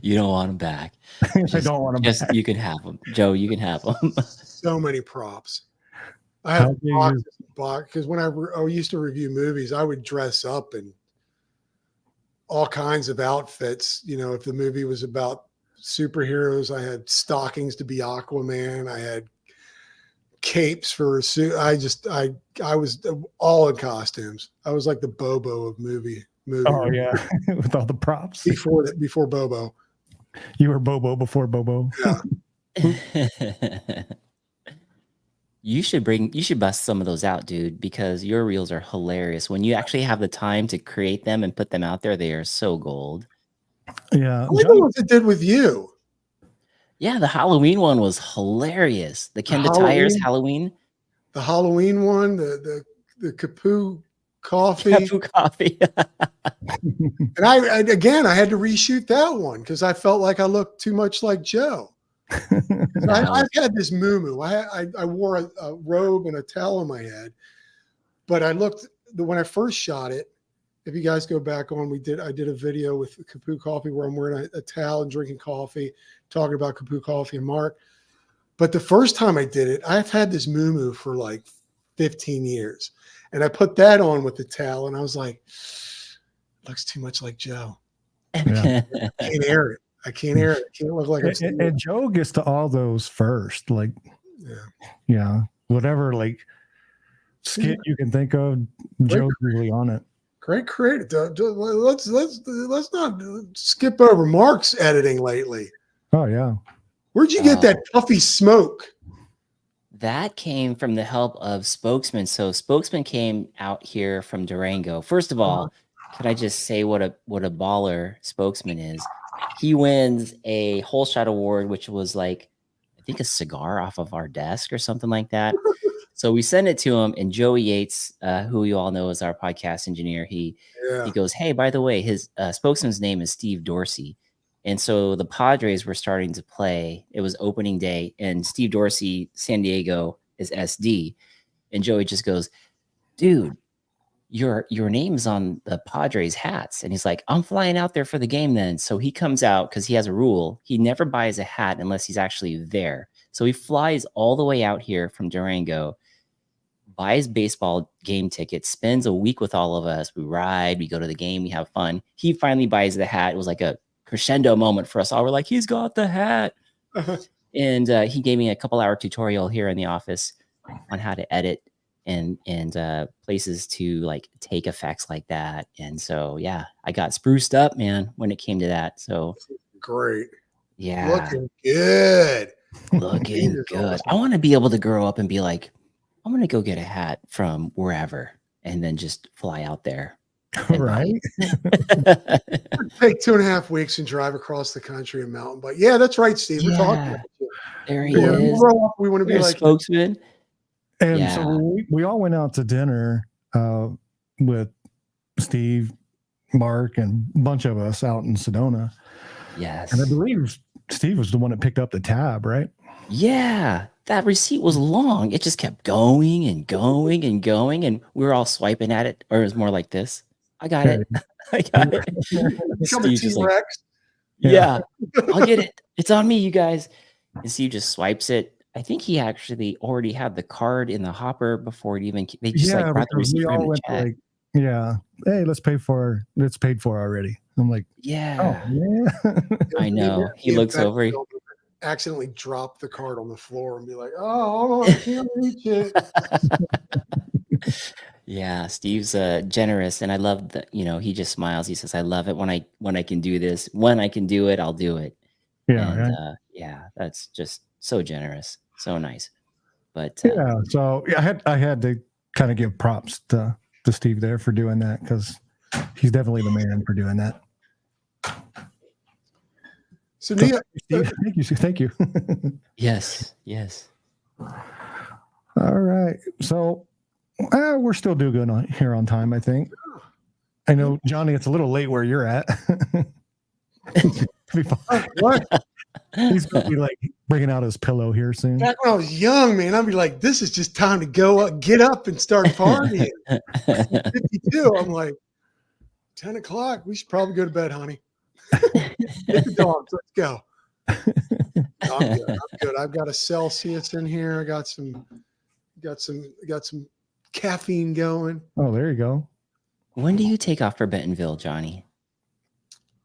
You don't want them back. I don't want them back. You can have them, Joe. You can have them. So many props. I have boxes because when I used to review movies, I would dress up in all kinds of outfits. You know, if the movie was about superheroes, I had stockings to be Aquaman. I had capes for a suit. I was all in costumes. I was like the Bobo of movie. Oh yeah, with all the props before Bobo. You were Bobo before Bobo. Yeah. You should bust some of those out, dude, because your reels are hilarious. When you actually have the time to create them and put them out there, they are so gold. Yeah. I like the ones it did with you. Yeah, the Halloween one was hilarious. The Kenda Tires Halloween. The Halloween one, the Kapoo coffee. Kapoo coffee. And I had to reshoot that one because I felt like I looked too much like Joe. I've had this moo-moo. I wore a robe and a towel on my head, but when I first shot it, if you guys go back on, I did a video with Kapoo Coffee where I'm wearing a towel and drinking coffee, talking about Kapoo Coffee and Mark. But the first time I did it, I've had this moo-moo for like 15 years. And I put that on with the towel and I was like, looks too much like Joe. Yeah. I can't air it. I can't air it. I can't look like I'm and Joe gets to all those first. Like, yeah, whatever like skit you can think of, Joe's really on it. Great creative. Let's not skip over Mark's editing lately. Oh yeah. Where'd you get that puffy smoke? That came from the help of Spokesman. So Spokesman came out here from Durango. First of all, can I just say what a baller Spokesman is? He wins a Whole Shot Award, which was like, I think a cigar off of our desk or something like that. So we send it to him, and Joey Yates, who you all know is our podcast engineer, he goes, hey, by the way, his Spokesman's name is Steve Dorsey. And so the Padres were starting to play. It was opening day, and Steve Dorsey, San Diego, is SD. And Joey just goes, dude, your name's on the Padres hats. And he's like, I'm flying out there for the game then. So he comes out because he has a rule. He never buys a hat unless he's actually there. So he flies all the way out here from Durango, buys baseball game tickets, spends a week with all of us. We ride, we go to the game, we have fun. He finally buys the hat. It was like a crescendo moment for us all. We're like, he's got the hat. And he gave me a couple-hour tutorial here in the office on how to edit and places to like take effects like that. And so, yeah, I got spruced up, man, when it came to that. So great. Yeah. Looking good. Looking good. I want to be able to grow up and be like, I'm going to go get a hat from wherever and then just fly out there. Right. Take 2.5 weeks and drive across the country and mountain bike. Yeah, that's right, Steve. We're talking about you. There he is. We want to be like Spokesman. And so we all went out to dinner with Steve, Mark, and a bunch of us out in Sedona. Yes. And I believe Steve was the one that picked up the tab, right? Yeah. That receipt was long. It just kept going and going and going. And we were all swiping at it. Or it was more like this. I got it. I got it. Steve just like, yeah, I'll get it. It's on me, you guys. And Steve just swipes it. I think he actually already had the card in the hopper before it even. They just like brought the receipt for him to check. Like, hey, let's pay for. It's paid for already. I'm like, yeah, oh, yeah. I know. He looks over. Accidentally drop the card on the floor and be like, oh, I can't reach it. Yeah, Steve's generous, and I love that. You know, he just smiles. He says, "I love it when I can do this. When I can do it, I'll do it." Yeah, and, yeah, that's just so generous, so nice. But so I had to kind of give props to Steve there for doing that because he's definitely the man for doing that. So, Nia, thank you. Yes. All right, so. We're still doing good here on time, I think. I know, Johnny, it's a little late where you're at. What? He's going to be like bringing out his pillow here soon. Back when I was young, man, I'd be like, this is just time to go up, get up and start partying. 52, I'm like, 10 o'clock. We should probably go to bed, honey. Get the dogs. Let's go. No, I'm good. I've got a Celsius in here. I got some caffeine going. Oh, there you go. When do you take off for Bentonville, Johnny?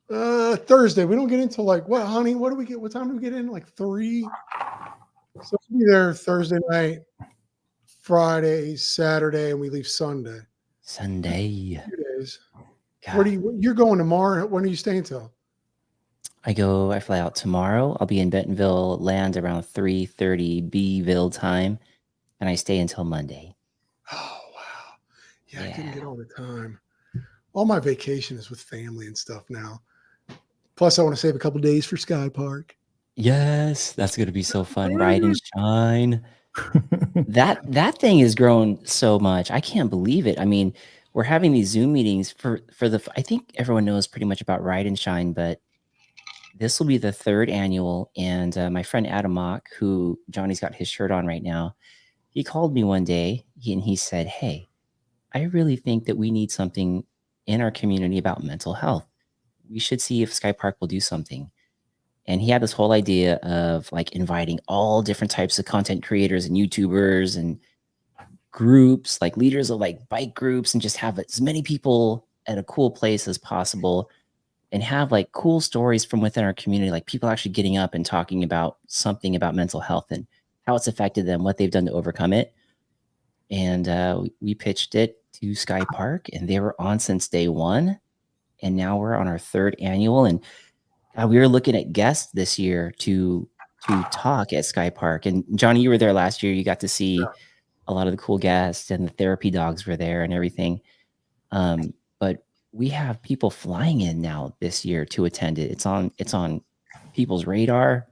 Thursday. We don't get into like what, honey? What do we get? What time do we get in? Like 3. So we'll be there Thursday night, Friday, Saturday, and we leave Sunday. 2 days. God. You're going tomorrow? When are you staying till? I fly out tomorrow. I'll be in Bentonville, land around 3:30 Bville time, and I stay until Monday. Oh, wow. Yeah, I didn't get all the time. All my vacation is with family and stuff now. Plus, I want to save a couple days for Sky Park. Yes, that's going to be so fun. Ride and shine. That thing has grown so much. I can't believe it. I mean, we're having these Zoom meetings for I think everyone knows pretty much about Ride and Shine, but this will be the 3rd annual. And my friend Adam Mock, who Johnny's got his shirt on right now, he called me one day and he said, hey, I really think that we need something in our community about mental health. We should see if Sky Park will do something. And he had this whole idea of like inviting all different types of content creators and YouTubers and groups, like leaders of like bike groups, and just have as many people at a cool place as possible. and have like cool stories from within our community, like people actually getting up and talking about something about mental health and how it's affected them, what they've done to overcome it. And we pitched it to Sky Park, and they were on since day one. And now we're on our 3rd annual. And we were looking at guests this year to talk at Sky Park. And Johnny, you were there last year. You got to see a lot of the cool guests, and the therapy dogs were there and everything. But we have people flying in now this year to attend it. It's on people's radar.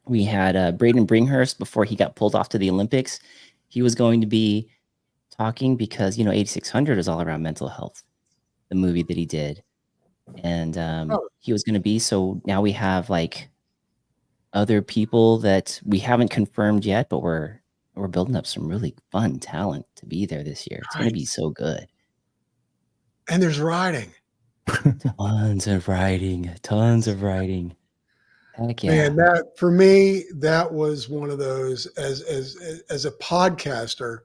We had Braden Bringhurst before he got pulled off to the Olympics. He was going to be talking because 8600 is all around mental health, the movie that he did, and he was going to be. So now we have like other people that we haven't confirmed yet, but we're building up some really fun talent to be there this year. It's going to be so good. And there's riding. Tons of riding. Heck yeah. Man, that for me, that was one of those as a podcaster.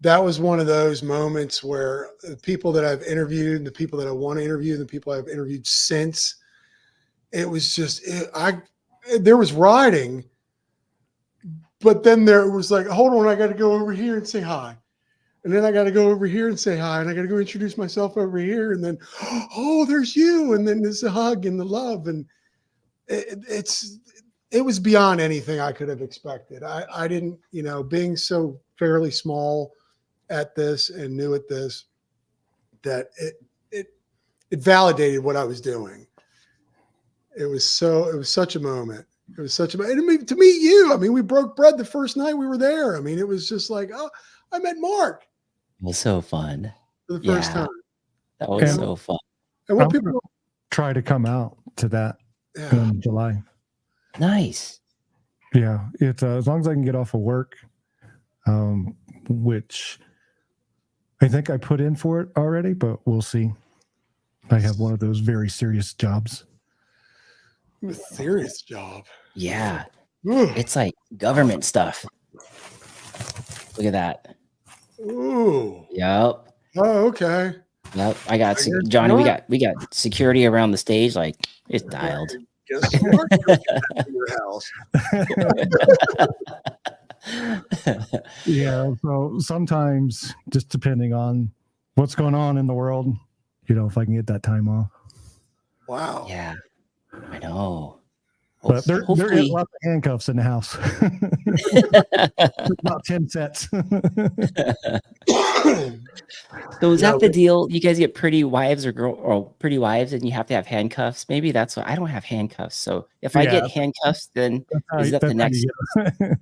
That was one of those moments where the people that I've interviewed, and the people that I want to interview, and the people I've interviewed since, it was just there was riding, but then there was like, hold on, I got to go over here and say hi. And then I got to go over here and say hi. And I got to go introduce myself over here. And then, oh, there's you. And then there's a hug and the love. And it was beyond anything I could have expected. I didn't, being so fairly small at this and new at this, that it validated what I was doing. It was such a moment. It was such a moment. And to meet you, I mean, we broke bread the first night we were there. I mean, it was just like, oh, I met Mark. It was so fun. For the first time. That was so fun. And what people try to come out to that in July. Nice. Yeah. It's as long as I can get off of work, which I think I put in for it already, but we'll see. I have one of those very serious jobs. A serious job. Yeah. Ooh. It's like government stuff. Look at that. Ooh. Yep. Oh, okay. Yep. I got Johnny. We got security around the stage. Like it's dialed. Guess what? Your house. Yeah. So sometimes, just depending on what's going on in the world, if I can get that time off. Wow. Yeah. I know. But there is lots of handcuffs in the house. About 10 sets. So is that the deal? You guys get pretty wives or pretty wives, and you have to have handcuffs. Maybe that's what I don't have handcuffs. So if I get handcuffs, then is that the next?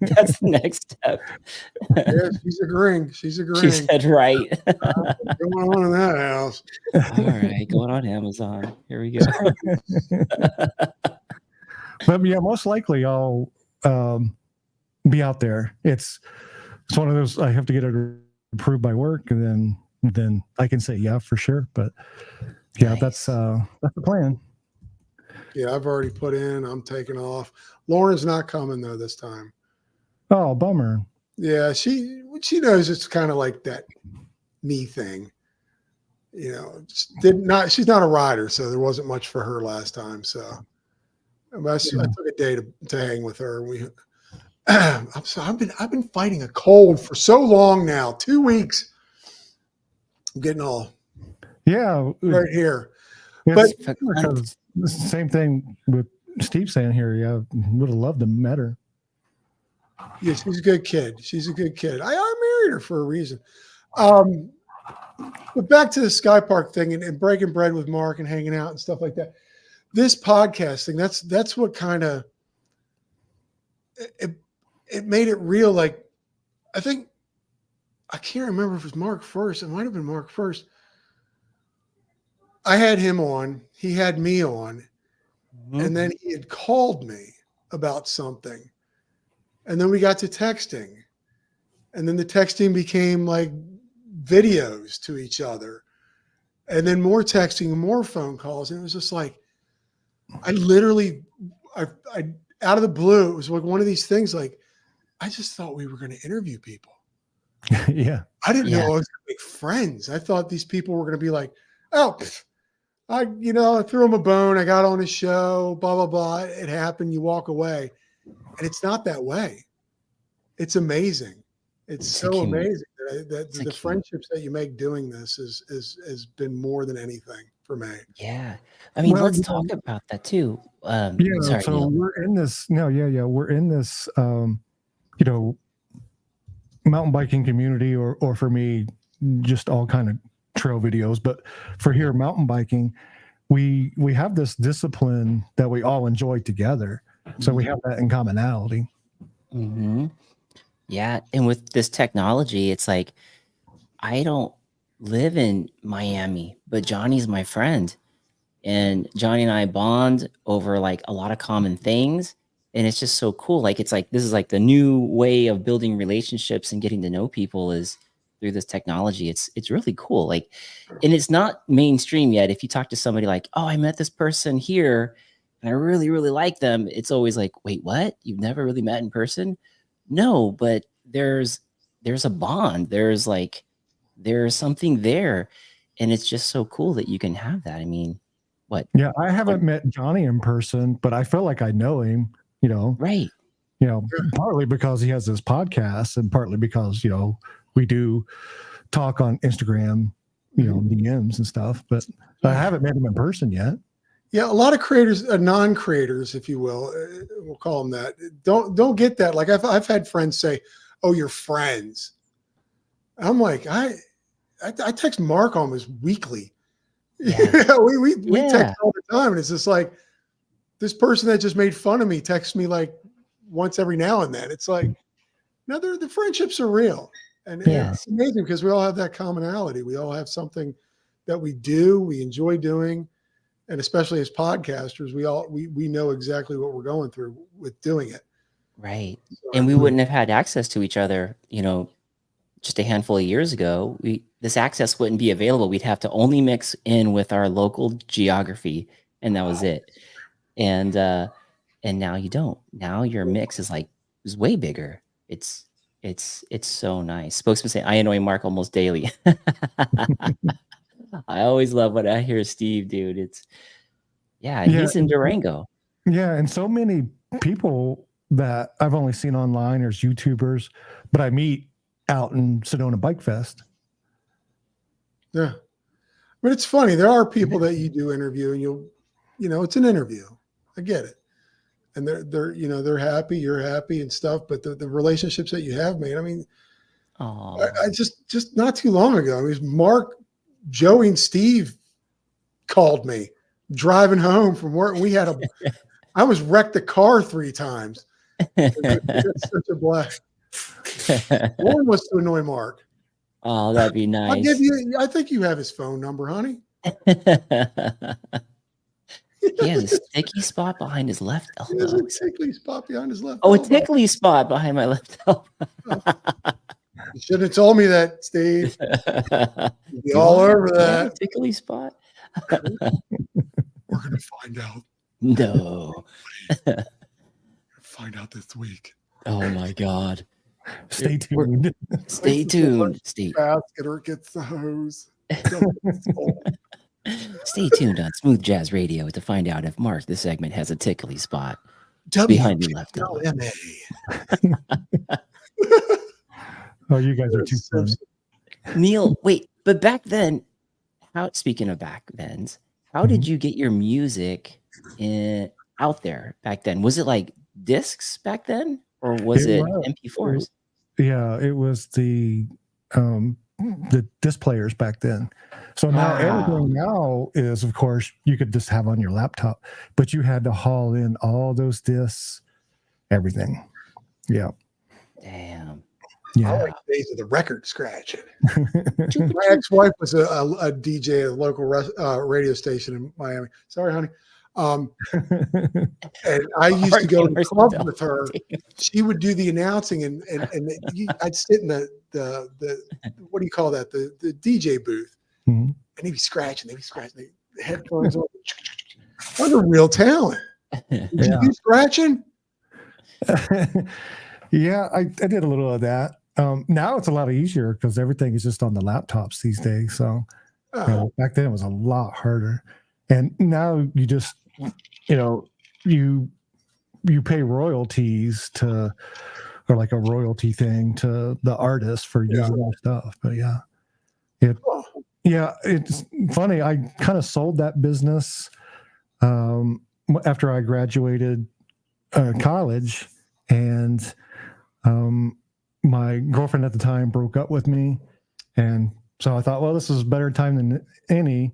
That's the next step. Yeah, she's agreeing. She's agreeing. She said right. What's going on in that house? All right, going on Amazon. Here we go. But yeah, most likely I'll be out there. It's one of those, I have to get it approved by work, and then I can say yeah for sure. But yeah, Nice. that's the plan. Yeah, I've already put in. I'm taking off. Lauren's not coming though this time. Oh, bummer. Yeah, she knows it's kind of like that knee thing. She's not a rider, so there wasn't much for her last time. So I took a day to hang with her. I've been fighting a cold for so long now, 2 weeks. I'm getting all right here. But same thing with Steve saying here. Yeah, would have loved to met her. Yeah, she's a good kid. She's a good kid. I married her for a reason. But back to the Sky Park thing and breaking bread with Mark and hanging out and stuff like that. This podcast thing, that's what kind of it made it real. Like, I can't remember if it was Mark first. It might have been Mark first. I had him on. He had me on. Mhm. And then he had called me about something. And then we got to texting. And then the texting became like videos to each other. And then more texting and more phone calls. And it was just like, I out of the blue, it was like one of these things like, I just thought we were going to interview people. Yeah. I didn't know I was going to make friends. I thought these people were going to be like, oh, I threw him a bone. I got on his show, blah, blah, blah. It happened. You walk away. And it's not that way. It's amazing. It's so amazing that the friendships that you make doing this has been more than anything for me. Yeah. I mean, let's talk about that too. Sorry, so Neil. we're in this. We're in this, mountain biking community, or for me, just all kind of trail videos. But for here, mountain biking, we have this discipline that we all enjoy together. So we have that in commonality. Mm-hmm. Yeah. And with this technology, it's like, I don't live in Miami, but Johnny's my friend. And Johnny and I bond over like a lot of common things. And it's just so cool. Like, it's like, this is like the new way of building relationships and getting to know people is through this technology. It's really cool. Like, and it's not mainstream yet. If you talk to somebody like, oh, I met this person here and I really, really like them. It's always like, wait, what? You've never really met in person? No, but there's a bond. There's something there. And it's just so cool that you can have that. I mean, what? Yeah, I haven't met Johnny in person, but I feel like I know him, Right. Partly because he has this podcast and partly because, we do talk on Instagram, DMs and stuff, but I haven't met him in person yet. Yeah, a lot of creators, non-creators, if you will, we'll call them that, don't get that. Like I've had friends say, "Oh, you're friends." I'm like, I text Mark almost weekly. Yeah. we text all the time, and it's just like this person that just made fun of me texts me like once every now and then. It's like, no, the friendships are real, and it's amazing because we all have that commonality. We all have something that we do, we enjoy doing. And especially as podcasters, we know exactly what we're going through with doing it. Right. And we wouldn't have had access to each other, just a handful of years ago. This access wouldn't be available. We'd have to only mix in with our local geography, and that was it. And now you don't. Now your mix is way bigger. It's so nice. Spokesman say, I annoy Mark almost daily. I always love when I hear Steve, dude. He's in Durango. Yeah, and so many people that I've only seen online as YouTubers, but I meet out in Sedona Bike Fest. Yeah. But it's funny. There are people that you do interview and it's an interview. I get it. And they're happy, you're happy and stuff, but the relationships that you have made, I mean, I just not too long ago, it was Mark, Joey, and Steve called me driving home from work. I was wrecked the car 3 times. It's such a blast. One was to annoy Mark. Oh, that'd be nice. I'll give you, I think you have his phone number, honey. He has a sticky spot behind his left elbow. He has a tickly spot behind his left elbow. elbow. A tickly spot behind my left elbow. You shouldn't have told me that, Steve. You'd be all over that. Tickly spot. We're going to find out. No. Find out this week. Oh my God. Stay tuned. Stay tuned, Steve. Basket or gets the hose. Stay tuned on Smooth Jazz Radio to find out if Mark, this segment, has a tickly spot behind your left elbow. Oh, you guys are too funny. Neil, wait, but back then, speaking of back thens, how did you get your music out there back then? Was it like discs back then, or was it MP4s? It was the disc players back then. So now everything now is, of course, you could just have on your laptop, but you had to haul in all those discs, everything. Yeah. Damn. Yeah. I like the days of the record scratching. My ex-wife was a DJ at a local radio station in Miami. Sorry, honey. And I used to go to the club with her. She would do the announcing, and I'd sit in the what do you call that? The DJ booth, and he'd be scratching. They'd be scratching. The headphones on. What a real talent! Did you do scratching? Yeah, I did a little of that. Now it's a lot easier because everything is just on the laptops these days. So back then it was a lot harder. And now you just, you know, you pay royalties to, or like a royalty thing to the artist for using their stuff. But it's funny. I kind of sold that business after I graduated college, and my girlfriend at the time broke up with me, and so I thought, well, this is a better time than any.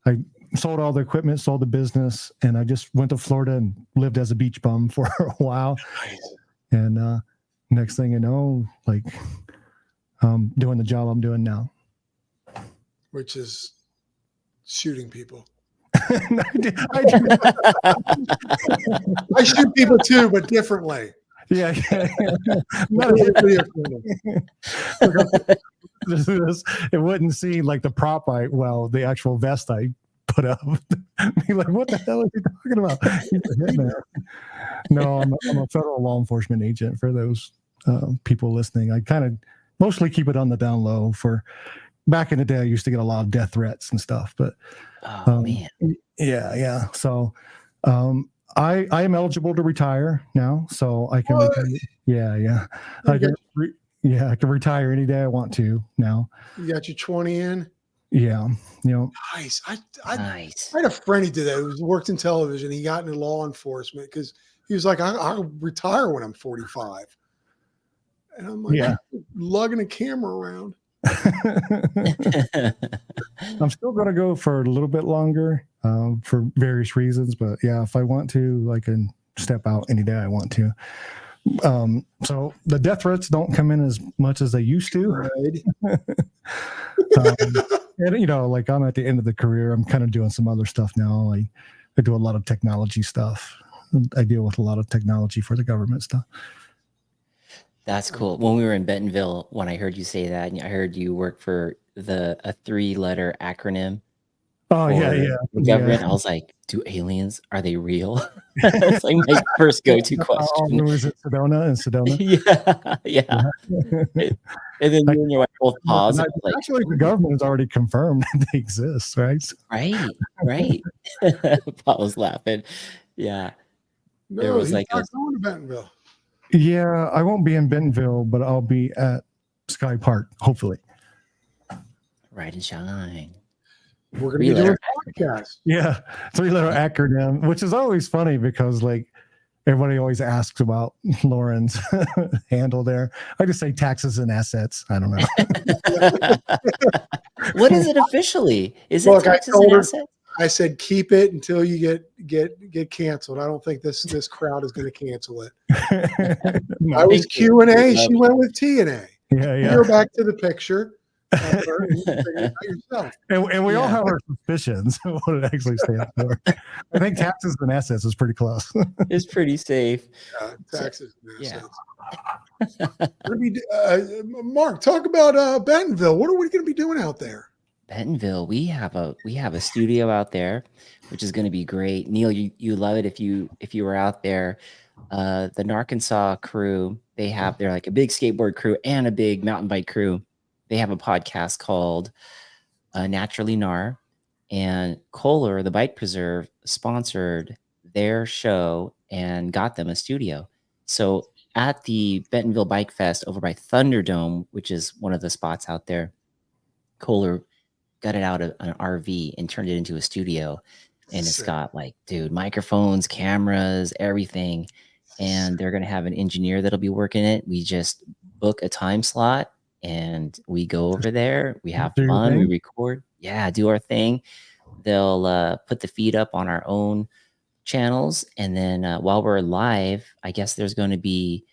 I sold all the equipment, sold the business, and I just went to Florida and lived as a beach bum for a while. And next thing you know, like doing the job I'm doing now, which is shooting people. I shoot people too, but differently. Yeah. It wouldn't seem like the prop the actual vest I put up. Be like, what the hell are you talking about? No, I'm a federal law enforcement agent for those people listening. I kind of mostly keep it on the down low. For back in the day, I used to get a lot of death threats and stuff, but man. Yeah. So I am eligible to retire now, so I can retire. I can retire any day I want to now. You got your 20 in? Yeah. Nice. Nice. I had a friend who did that. He worked in television. He got into law enforcement because he was like, I'll retire when I'm 45. And I'm like, lugging a camera around. I'm still going to go for a little bit longer for various reasons, but if I want to, I can step out any day I want to. So the death threats don't come in as much as they used to. Right. And like I'm at the end of the career, I'm kind of doing some other stuff now. I do a lot of technology stuff. I deal with a lot of technology for the government stuff. That's cool. When we were in Bentonville, when I heard you say that, and I heard you work for a 3-letter acronym. Oh yeah. The government. I was like, do aliens, are they real? That's like my first go-to question. Was it Sedona and Sedona? Yeah. And then you and your wife both pause. Actually, the government has already confirmed that they exist, right? Right. Paul was laughing. Yeah. No, there was like not going to Bentonville. Yeah, I won't be in Bentonville, but I'll be at Sky Park, hopefully. Right and shine. We're going to be doing a podcast. Yeah, 3-letter acronym, which is always funny because everybody always asks about Lauren's handle there. I just say taxes and assets. I don't know. What is it officially? Is it taxes and assets? I said keep it until you get canceled. I don't think this crowd is going to cancel it. No, I was Q&A. She went with T&A. Yeah. You're back to the picture. And we all have our suspicions of what it actually stands for. I think taxes and assets is pretty close. It's pretty safe. Taxes and assets. Mark, talk about Bentonville. What are we going to be doing out there? Bentonville, we have a studio out there, which is going to be great. Neil, you love it if you were out there. The Arkansas crew, they're like a big skateboard crew and a big mountain bike crew. They have a podcast called Naturally Nar, and Kohler, the Bike Preserve, sponsored their show and got them a studio. So at the Bentonville Bike Fest over by Thunderdome, which is one of the spots out there, Kohler got it out of an RV and turned it into a studio. And it's got microphones, cameras, everything. And they're going to have an engineer that'll be working it. We just book a time slot and we go over there. We have fun. We record. Yeah, do our thing. They'll put the feed up on our own channels. And then while we're live, I guess there's going to be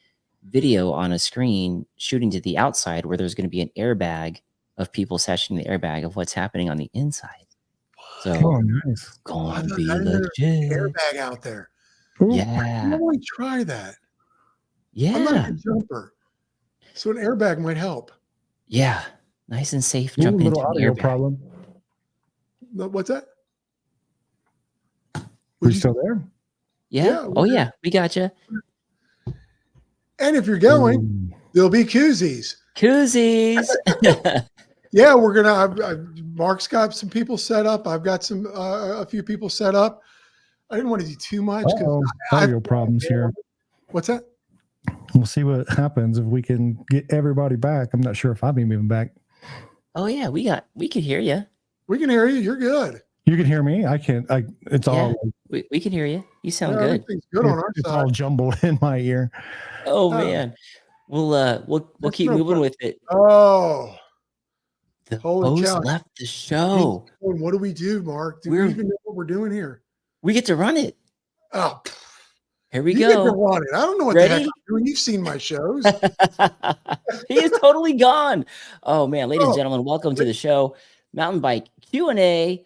video on a screen shooting to the outside where there's going to be an airbag of people sessioning the airbag of what's happening on the inside. So nice. Going to be legit. Airbag out there. Yeah. I want to try that. Yeah. I'm not a jumper, so an airbag might help. Yeah. Nice and safe jumping into an airbag. Problem. What's that? Are you still there? Yeah. Oh yeah. We got you. And if you're going, there'll be koozies. Koozies. Yeah, we're gonna. Mark's got some people set up. I've got some a few people set up. I didn't want to do too much because audio problems here. What's that? We'll see what happens if we can get everybody back. I'm not sure if I'll be moving back. Oh yeah, we could hear you. We can hear you. You're good. You can hear me. I can't. It's all. We can hear you. You sound good. Everything's good on our It's side. all jumbled in my ear. Oh man, we'll keep moving with it. Oh, The holy host cow! left the show. What do we do, Mark? Do we even know what we're doing here? We get to run it. Oh, Here we you get to go. run it. I don't know what the heck I'm doing. You've seen my shows. He is totally gone. Oh man, ladies and gentlemen, welcome to the show, Mountain Bike Q&A.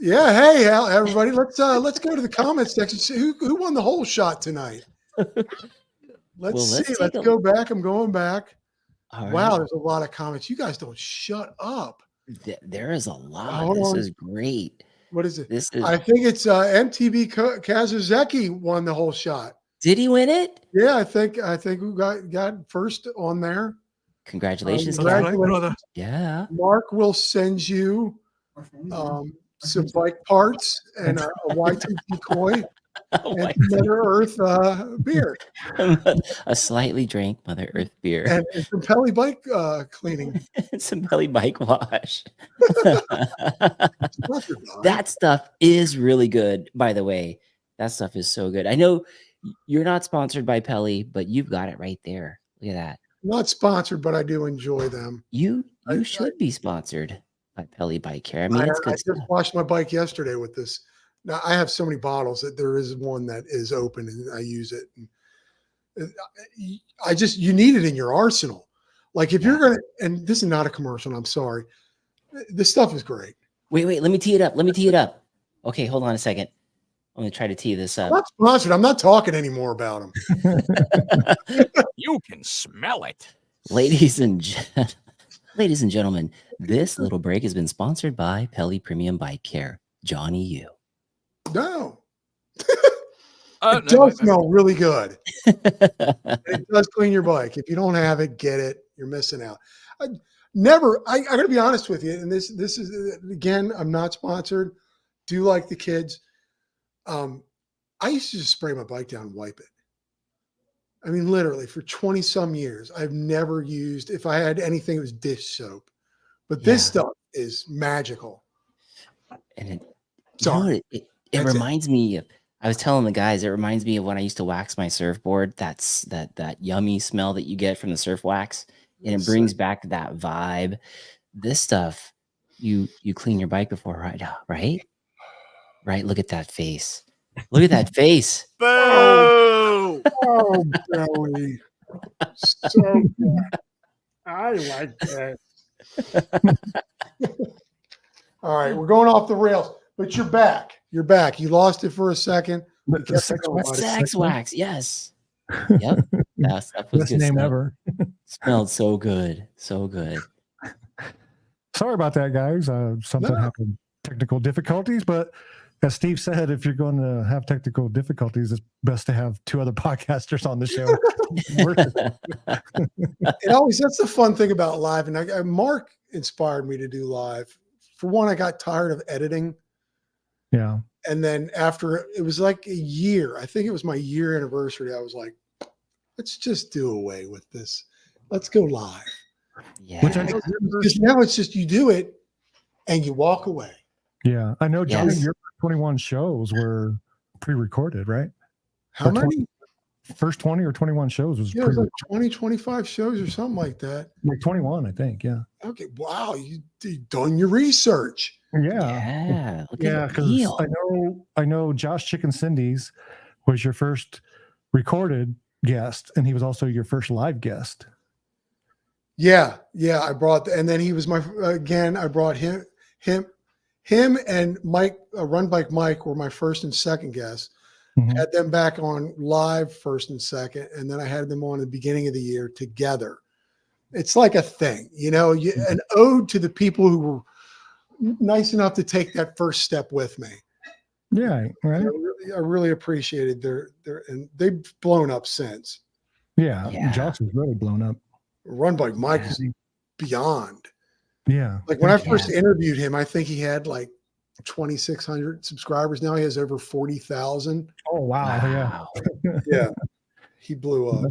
Yeah, hey, everybody, let's go to the comments section. See who won the whole shot tonight. Let's see. Let's go back. I'm going back. Wow, there's a lot of comments. You guys don't shut up. There is a lot. This is great. What is it? This is. I think it's MTB Kazuzeki won the whole shot. Did he win it? Yeah, I think we got first on there. Congratulations, brother. Yeah. Mark will send you some bike parts and a Y2T koi and Mother Earth beer. A slightly drank Mother Earth beer. And some Pelly bike cleaning. Some Pelly bike wash. That stuff is really good, by the way. That stuff is so good. I know you're not sponsored by Pelly, but you've got it right there. Look at that. Not sponsored, but I do enjoy them. You should be sponsored by Pelly Bike Care. I mean, it's good. I just washed my bike yesterday with this. Now I have so many bottles that there is one that is open and I use it. And you need it in your arsenal. Like if you're gonna, and this is not a commercial. I'm sorry. This stuff is great. Wait, let me tee it up. Okay, hold on a second. I'm gonna try to tee this up. I'm not sponsored. I'm not talking anymore about them. You can smell it. Ladies and gentlemen, this little break has been sponsored by Pelly Premium Bike Care, Johnnie U. No. It does smell really good. It does clean your bike. If you don't have it, get it. You're missing out. I got to be honest with you. And this is, again, I'm not sponsored. Do like the kids. I used to just spray my bike down and wipe it. I mean, literally for 20 some years, I've never used, if I had anything, it was dish soap. But this stuff is magical. And it reminds me of, I was telling the guys, it reminds me of when I used to wax my surfboard. That's that yummy smell that you get from the surf wax. And it brings back that vibe. This stuff, you clean your bike before, right? Right? Look at that face. Look at that face. Boo! Oh, Billy. So good. I like that. All right, we're going off the rails, but you're back. You're back. You lost it for a second. Sex wax, yes. Yep. That stuff was Best good name stuff. ever. Smelled so good. So good. Sorry about that, guys. Something happened. Technical difficulties, but as Steve said, if you're going to have technical difficulties, it's best to have two other podcasters on the show. It always, that's the fun thing about live. And Mark inspired me to do live. For one, I got tired of editing. Yeah. And then after it was like a year, I think it was my year anniversary. I was like, let's just do away with this. Let's go live. Yeah. Because now it's just, you do it and you walk away. Yeah. I know, Johnny, your 21 shows were pre-recorded, right? How many? First 20 or 21 shows was like 20, 25 shows or something like that. Like 21, I think. Yeah. Okay. Wow. You done your research. Yeah. Yeah. Because I know Josh Chicken Cindy's was your first recorded guest, and he was also your first live guest. Yeah. I brought, and then he was I brought him and Mike, Run Bike Mike were my first and second guests. Mm-hmm. Had them back on live first and second, and then I had them on at the beginning of the year together. It's like a thing, an ode to the people who were nice enough to take that first step with me. Yeah, right. I really appreciated their and they've blown up since. Yeah. Josh has really blown up. Run Bike Mike beyond. Yeah. Like when I first interviewed him, I think he had like 2,600 subscribers. Now he has over 40,000. Oh, wow. Yeah. He blew up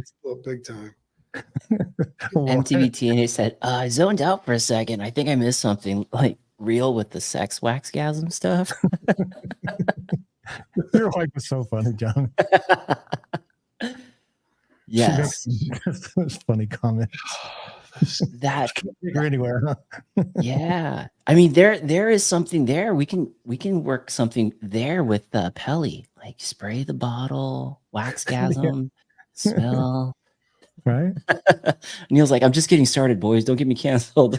big time. MTB TNA said, I zoned out for a second. I think I missed something like real with the sex waxgasm stuff. Your wife is so funny, John. Yes. Those funny comments. That You're anywhere, huh? yeah. I mean, there is something there. We can work something there with Pelly. Like spray the bottle, waxgasm, smell. Right? Neil's like, I'm just getting started, boys. Don't get me canceled.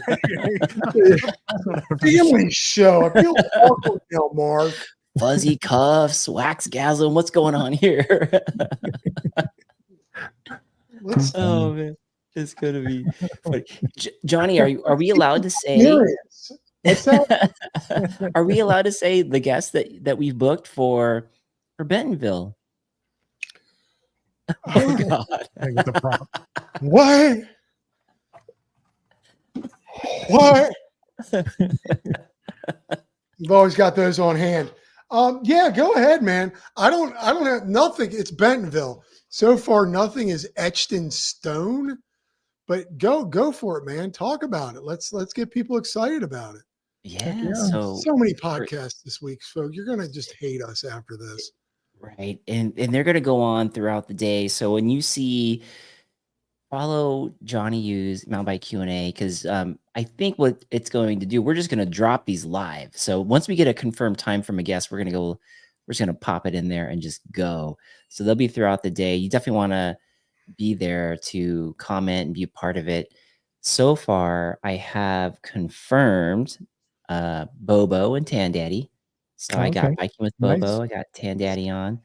Family show. I feel awkward now, Mark. Fuzzy cuffs, waxgasm. What's going on here? Oh man, it's gonna be funny. Johnny, are we allowed to say? What's that? Are we allowed to say the guests that we've booked for Bentonville? Oh God! With the prop. What? What? You've always got those on hand. Yeah, go ahead, man. I don't have nothing. It's Bentonville. So far, nothing is etched in stone, but go for it, man. Talk about it. Let's get people excited about it. Yeah. So many podcasts this week, folks. You're gonna just hate us after this. Right. And they're gonna go on throughout the day. So when you see follow Johnnie U's Mountain Bike Q&A, because I think what it's going to do, we're just going to drop these live. So once we get a confirmed time from a guest, we're just going to pop it in there and just go. So they'll be throughout the day. You definitely want to be there to comment and be a part of it. So far, I have confirmed Bobo and Tan Daddy. So I got biking with Bobo. Nice. I got Tan Daddy on.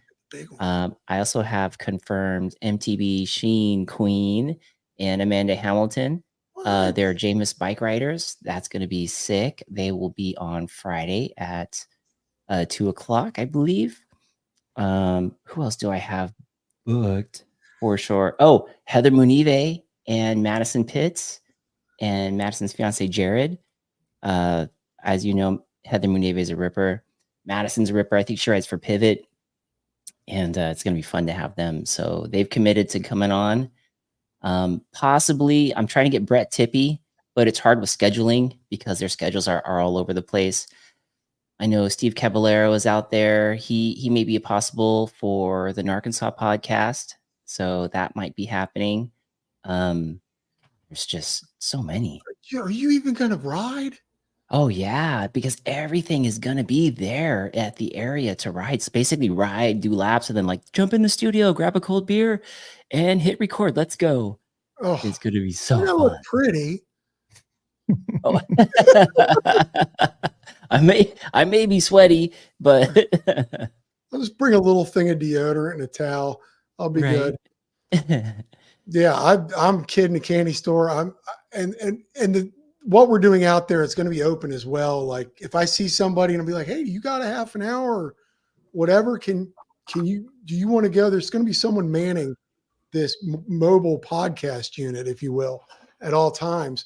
I also have confirmed MTB Sheen Queen and Amanda Hamilton. They're Jameis bike riders. That's going to be sick. They will be on Friday at 2:00, I believe. Who else do I have booked for sure? Oh, Heather Munive and Madison Pitts and Madison's fiance Jared. As you know, Heather Munive is a ripper. Madison's a ripper. I think she rides for Pivot. And it's going to be fun to have them. So they've committed to coming on. Possibly, I'm trying to get Brett Tippy, but it's hard with scheduling because their schedules are all over the place. I know Steve Caballero is out there. He may be possible for the Narkansas podcast. So that might be happening. There's just so many. Are you even going to ride? Oh, yeah, because everything is going to be there at the area to ride. So basically ride, do laps, and then like jump in the studio, grab a cold beer, and hit record. Let's go. Oh, it's going to be so fun. Look pretty. Oh. I may be sweaty, but I'll just bring a little thing of deodorant and a towel. I'll be good. Yeah, I'm kid in a candy store. What we're doing out there, it's going to be open as well. Like if I see somebody and I'll be like, hey, you got a half an hour or whatever? Do you want to go? There's going to be someone manning this mobile podcast unit, if you will, at all times.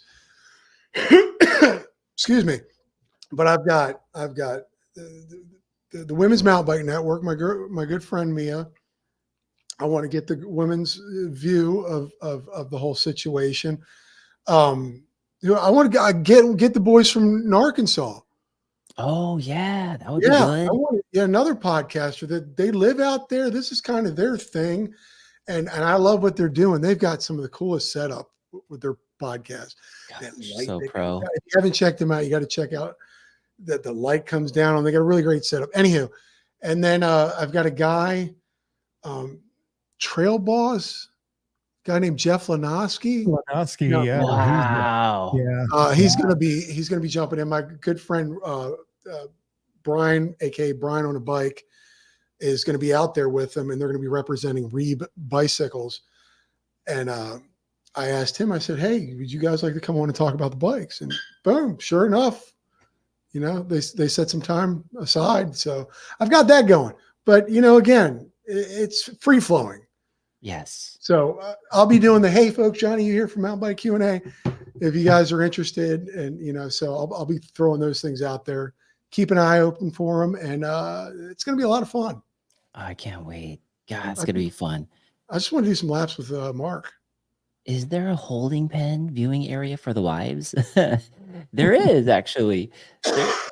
Excuse me. But I've got the Women's Mountain Bike Network, my good friend Mia. I want to get the women's view of the whole situation. I want to get the boys from Arkansas. Oh yeah, that would be good. Another podcaster that they live out there. This is kind of their thing, and I love what they're doing. They've got some of the coolest setup with their podcast. God, so pro. If you haven't checked them out, you got to check out that the light comes down on. They got a really great setup. Anywho, and then I've got a guy, Trail Boss. Guy named Jeff Lanoski. Yeah. Wow. He's gonna be jumping in. My good friend Brian, aka Brian on a Bike, is gonna be out there with them, and they're gonna be representing Reeb bicycles. And I asked him, I said, hey, would you guys like to come on and talk about the bikes? And boom, sure enough, they set some time aside. So I've got that going. But again, it's free flowing. Yes. So I'll be doing the hey folks, Johnnie U here from Mountain Bike Q&A. if you guys are interested, and so I'll be throwing those things out there. Keep an eye open for them, and it's going to be a lot of fun. I can't wait. God, it's gonna be fun. I just want to do some laps with Mark. Is there a holding pen viewing area for the wives? There is actually.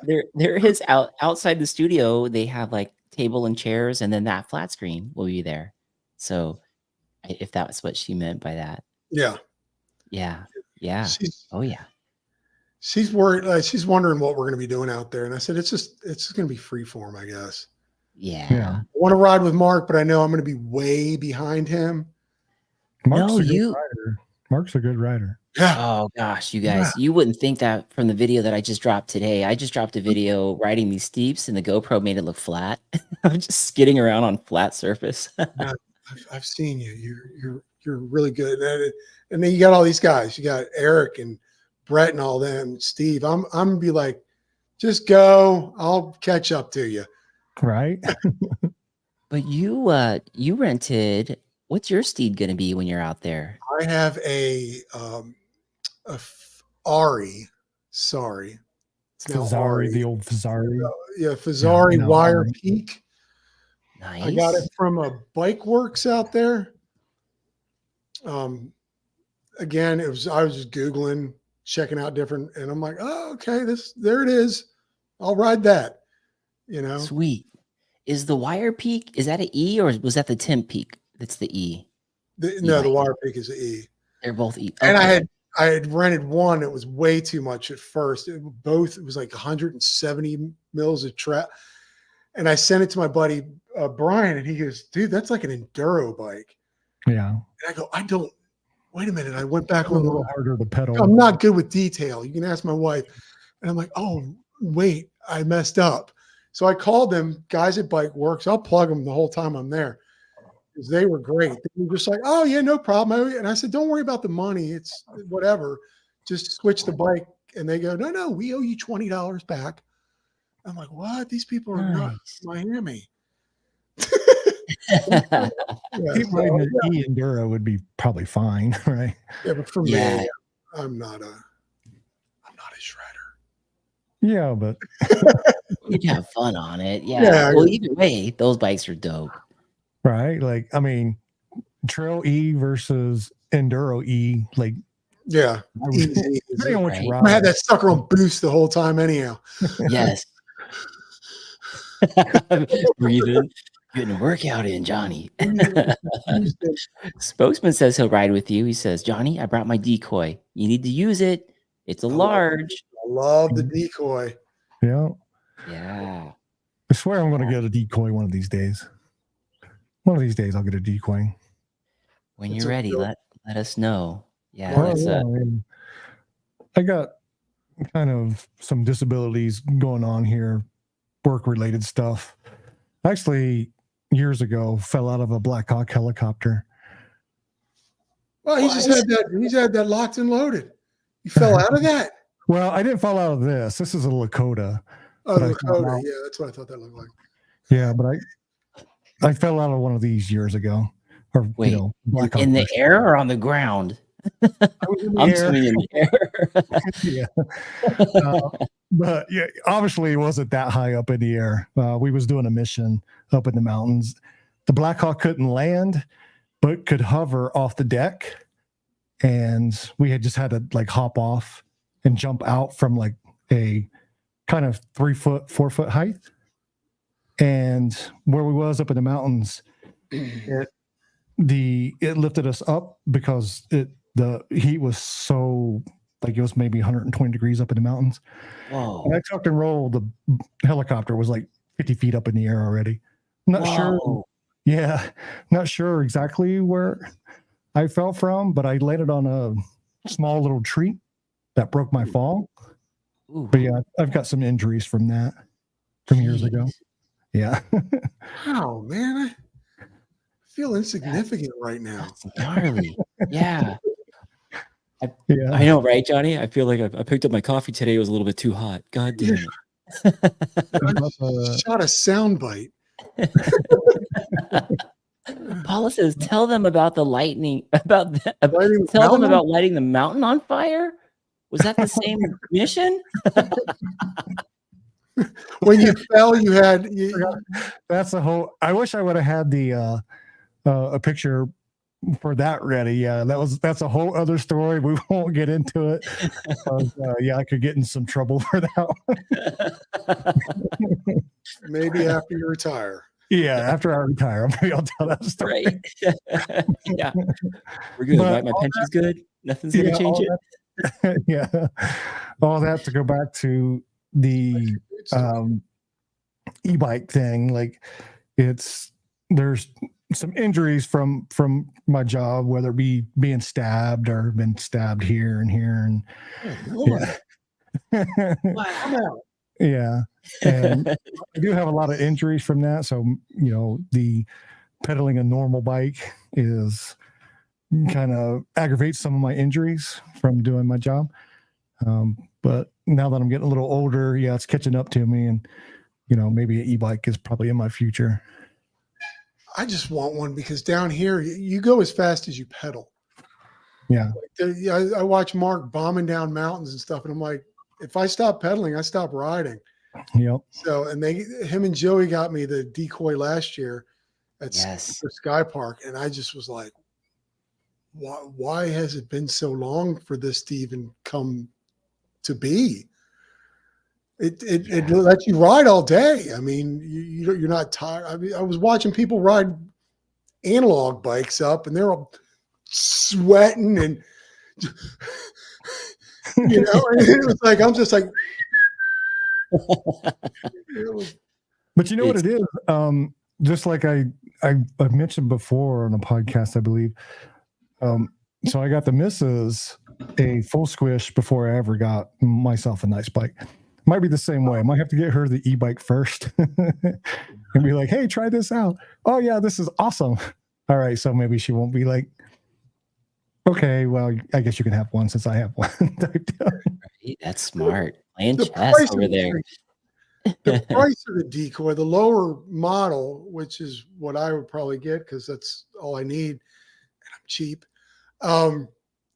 There is outside the studio. They have like table and chairs, and then that flat screen will be there. So, if that's what she meant by that, Yeah. yeah. Oh yeah. She's worried. She's wondering what we're going to be doing out there, and I said it's just going to be free form, I guess. Yeah. I want to ride with Mark, but I know I'm going to be way behind him. Mark's a good rider. Mark's a good rider. Yeah. Oh gosh, you guys, you wouldn't think that from the video that I just dropped today. I just dropped a video riding these steeps, and the GoPro made it look flat. I'm just skidding around on flat surface. I've seen you. You're really good at it. And then you got all these guys. You got Eric and Brett and all them. Steve. I'm gonna be like, just go. I'll catch up to you. Right. But you rented. What's your steed going to be when you're out there? I have a Ari. Sorry, it's now Fazari, Ari. the old Fazari. Yeah, Fazari Wire Ari. Peak. Nice. I got it from a Bike Works out there. Again, I was just Googling, checking out different, and I'm like, oh, okay, there it is. I'll ride that. Sweet. Is the Wire Peak, is that an E, or was that the Tim Peak? That's the E. The Wire Peak is an E. They're both E. And Okay. I had rented one. It was way too much at first. It was like 170 mils of trap. And I sent it to my buddy Brian, and he goes, dude, that's like an enduro bike. Yeah. And I go, wait a minute. I went back A on little harder to pedal. I'm not good with detail. You can ask my wife. And I'm like, oh, wait, I messed up. So I called them, guys at Bike Works. I'll plug them the whole time I'm there. Because they were great. They were just like, oh, yeah, no problem. And I said, don't worry about the money. It's whatever. Just switch the bike. And they go, no, we owe you $20 back. I'm like, what? These people are not Miami. Riding an E Enduro would be probably fine, right? Yeah, but for me, I'm not a shredder. Yeah, but You'd have fun on it. Yeah. Yeah. Well, either way, those bikes are dope. right, like I mean, Trail E versus Enduro E, like Yeah. depending on what you ride. I had that sucker on boost the whole time anyhow. Yes. Breathing, getting a workout in, Johnny. Spokesman says he'll ride with you. He says, Johnny, I brought my decoy. You need to use it. It's a large. I love the decoy. Yeah, Yeah. I swear I'm going to get a decoy one of these days. One of these days, I'll get a decoy. When It's you're a ready, real- let us know. Yeah. Well, That's yeah, I mean, I got kind of some disabilities going on here, work-related stuff. Actually, years ago, fell out of a Black Hawk helicopter. Well, he's had that locked and loaded. You fell out of that? Well, I didn't fall out of this. This is a Lakota. Oh, But I fell Lakota. out. Yeah, that's what I thought that looked like. Yeah, but I fell out of one of these years ago. Or Wait, Black Hawk in the version. air or on the ground? I was in the I'm air. swimming in the air. Yeah. But yeah, obviously it wasn't that high up in the air. We was doing a mission up in the mountains. The Black Hawk couldn't land, but could hover off the deck. And we had just had to like hop off and jump out from like a kind of 3 foot, 4 foot height. And where we was up in the mountains, it lifted us up because the heat was so like it was maybe 120 degrees up in the mountains. Whoa. When I tucked and rolled, the helicopter was like 50 feet up in the air already. Not sure. Whoa. Yeah, not sure exactly where I fell from, but I landed on a small little tree that broke my fall. Ooh. But yeah, I've got some injuries from that from years ago. Jeez. Yeah. Wow, man. I feel insignificant right now. That's gnarly. Yeah. Yeah. I know, right, Johnny? I feel like I picked up my coffee today. It was a little bit too hot. God damn it. Shot a soundbite. Paula says, tell them about the lightning, Lighting the tell them mountain? about lighting the mountain on fire. Was that the same mission? When you fell, you had That's the whole. I wish I would have had the a picture for that ready. Yeah, that's a whole other story. We won't get into it. Yeah, I could get in some trouble for that one. maybe after you retire. Yeah, after I retire, maybe I'll tell that story. Right. Yeah. We're good, But right? My all pension's good. Nothing's gonna change all it. that, yeah, all that to go back to the e-bike thing. Like, there's some injuries from my job, whether it be being stabbed or been stabbed here and here, and Oh, Lord. yeah. Wow. Yeah, and I do have a lot of injuries from that. So, the pedaling a normal bike is kind of aggravates some of my injuries from doing my job. But now that I'm getting a little older, yeah, it's catching up to me, and maybe an e-bike is probably in my future. I just want one because down here you go as fast as you pedal. Yeah, I watch Mark bombing down mountains and stuff, and I'm like, if I stop pedaling, I stop riding. yep. So, and him and Joey got me the decoy last year at Sky Park, and I just was like, why has it been so long for this to even come to be? It lets you ride all day. I mean, you're not tired. I mean, I was watching people ride analog bikes up, and they're all sweating and and it was like I'm just like. But you know what it is? Just like I mentioned before on a podcast, I believe. So I got the missus a full squish before I ever got myself a nice bike. Might be the same way. I might have to get her the e-bike first and be like, hey, try this out. Oh yeah, this is awesome. All right. So maybe she won't be like, okay, well, I guess you can have one since I have one. Right, that's smart. Playing The chess price over of there. The price of the decoy, the lower model, which is what I would probably get because that's all I need, and I'm cheap.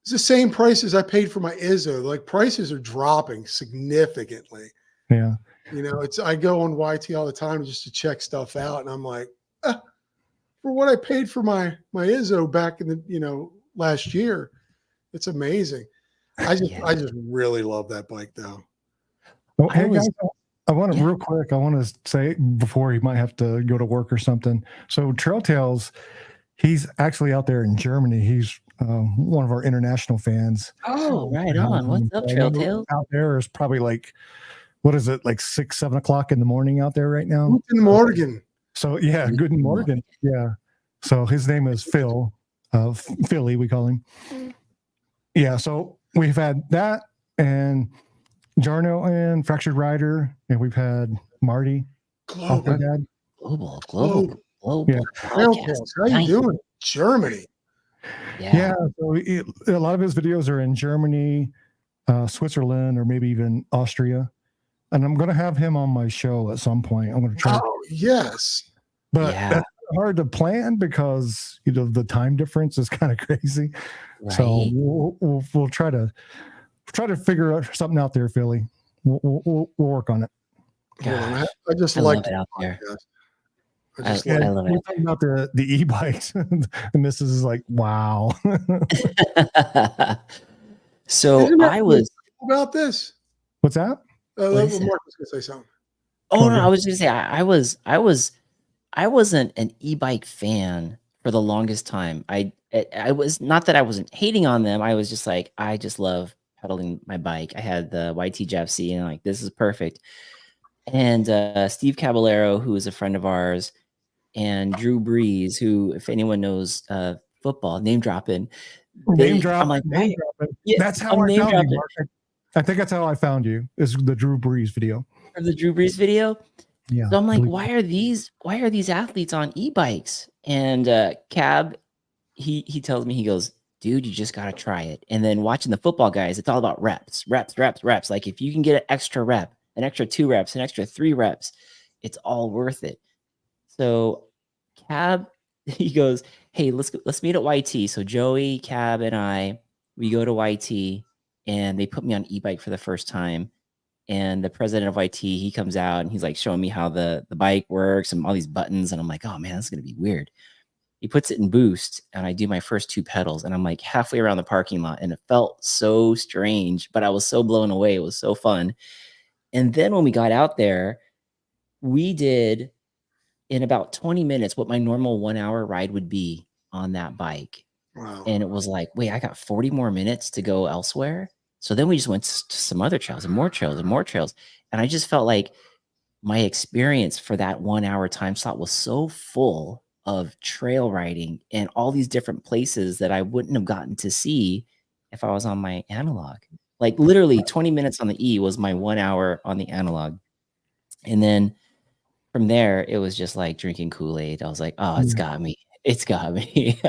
It's the same price as I paid for my Izzo. Like, prices are dropping significantly. Yeah. I go on YT all the time just to check stuff out, and I'm like, for what I paid for my Izzo back in the last year, it's amazing. I just really love that bike though. Well, hey guys, I want to real quick. I want to say before he might have to go to work or something. So Trail Tales, he's actually out there in Germany. He's one of our international fans. Oh, right on. What's up, Trail Tales? Out there is probably like, what is it, like 6, 7 o'clock in the morning out there right now? Guten Morgen. So yeah, Guten Morgen. Yeah. So his name is Phil, Philly, we call him. Yeah. So we've had that and Jarno and Fractured Rider, and we've had Marty. Global. Global. Yeah. How you doing? Germany. Yeah. So a lot of his videos are in Germany, Switzerland, or maybe even Austria. And I'm going to have him on my show at some point. I'm going to try. Oh, yes. But that's hard to plan because the time difference is kind of crazy. Right. So we'll try to figure out something out there, Philly. We'll work on it. I just like it out there. I love it. We're talking about the e-bikes, and this is like, wow. So I was about this. What's that? Mark was going to say something. Oh no, I was going to say I wasn't an e-bike fan for the longest time. I was not that I wasn't hating on them. I was just like, I just love pedaling my bike. I had the YT Jab C and like, this is perfect. And Steve Caballero, who is a friend of ours, and Drew Brees, who, if anyone knows football, name dropping. Name dropping. Yeah, that's how I found you, Mark. I think that's how I found you, is the Drew Brees video. Or the Drew Brees video? Yeah. So I'm like, why are these athletes on e-bikes? And Cab, he tells me, he goes, dude, you just got to try it. And then watching the football guys, it's all about reps. Like, if you can get an extra rep, an extra 2 reps, an extra 3 reps, it's all worth it. So Cab, he goes, hey, let's meet at YT. So Joey, Cab, and we go to YT, and they put me on e-bike for the first time. And the president of YT, he comes out and he's like showing me how the bike works and all these buttons. And I'm like, oh man, this is gonna be weird. He puts it in boost and I do my first 2 pedals and I'm like halfway around the parking lot and it felt so strange, but I was so blown away. It was so fun. And then when we got out there, we did in about 20 minutes what my normal 1 hour ride would be on that bike. Wow. And it was like, wait, I got 40 more minutes to go elsewhere. So then we just went to some other trails and more trails and more trails. And I just felt like my experience for that 1 hour time slot was so full of trail riding and all these different places that I wouldn't have gotten to see if I was on my analog. Like literally 20 minutes on the E was my 1 hour on the analog. And then from there, it was just like drinking Kool-Aid. I was like, oh, it's got me. It's got me.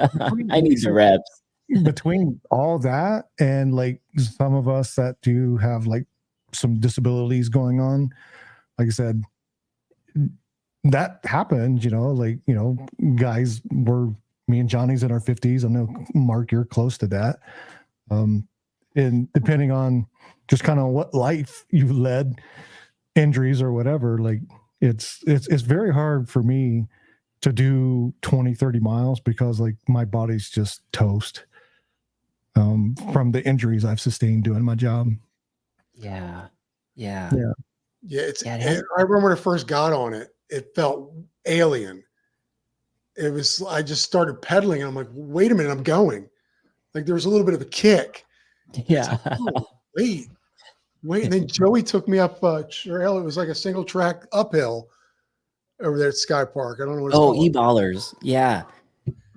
I need the reps. Between all that and like some of us that do have like some disabilities going on, like I said, that happened, guys me and Johnny's in our 50s. I know, Mark, you're close to that. And depending on just kind of what life you've led, injuries or whatever, like it's very hard for me to do 20, 30 miles because like my body's just toast from the injuries I've sustained doing my job. Yeah. I remember when I first got on it, it felt alien. I just started pedaling and I'm like, wait a minute, I'm going. Like there was a little bit of a kick. Yeah. Like, oh, wait. And then Joey took me up trail. It was like a single track uphill over there at Sky Park. I don't know what it's called. Oh, e-ballers. Yeah.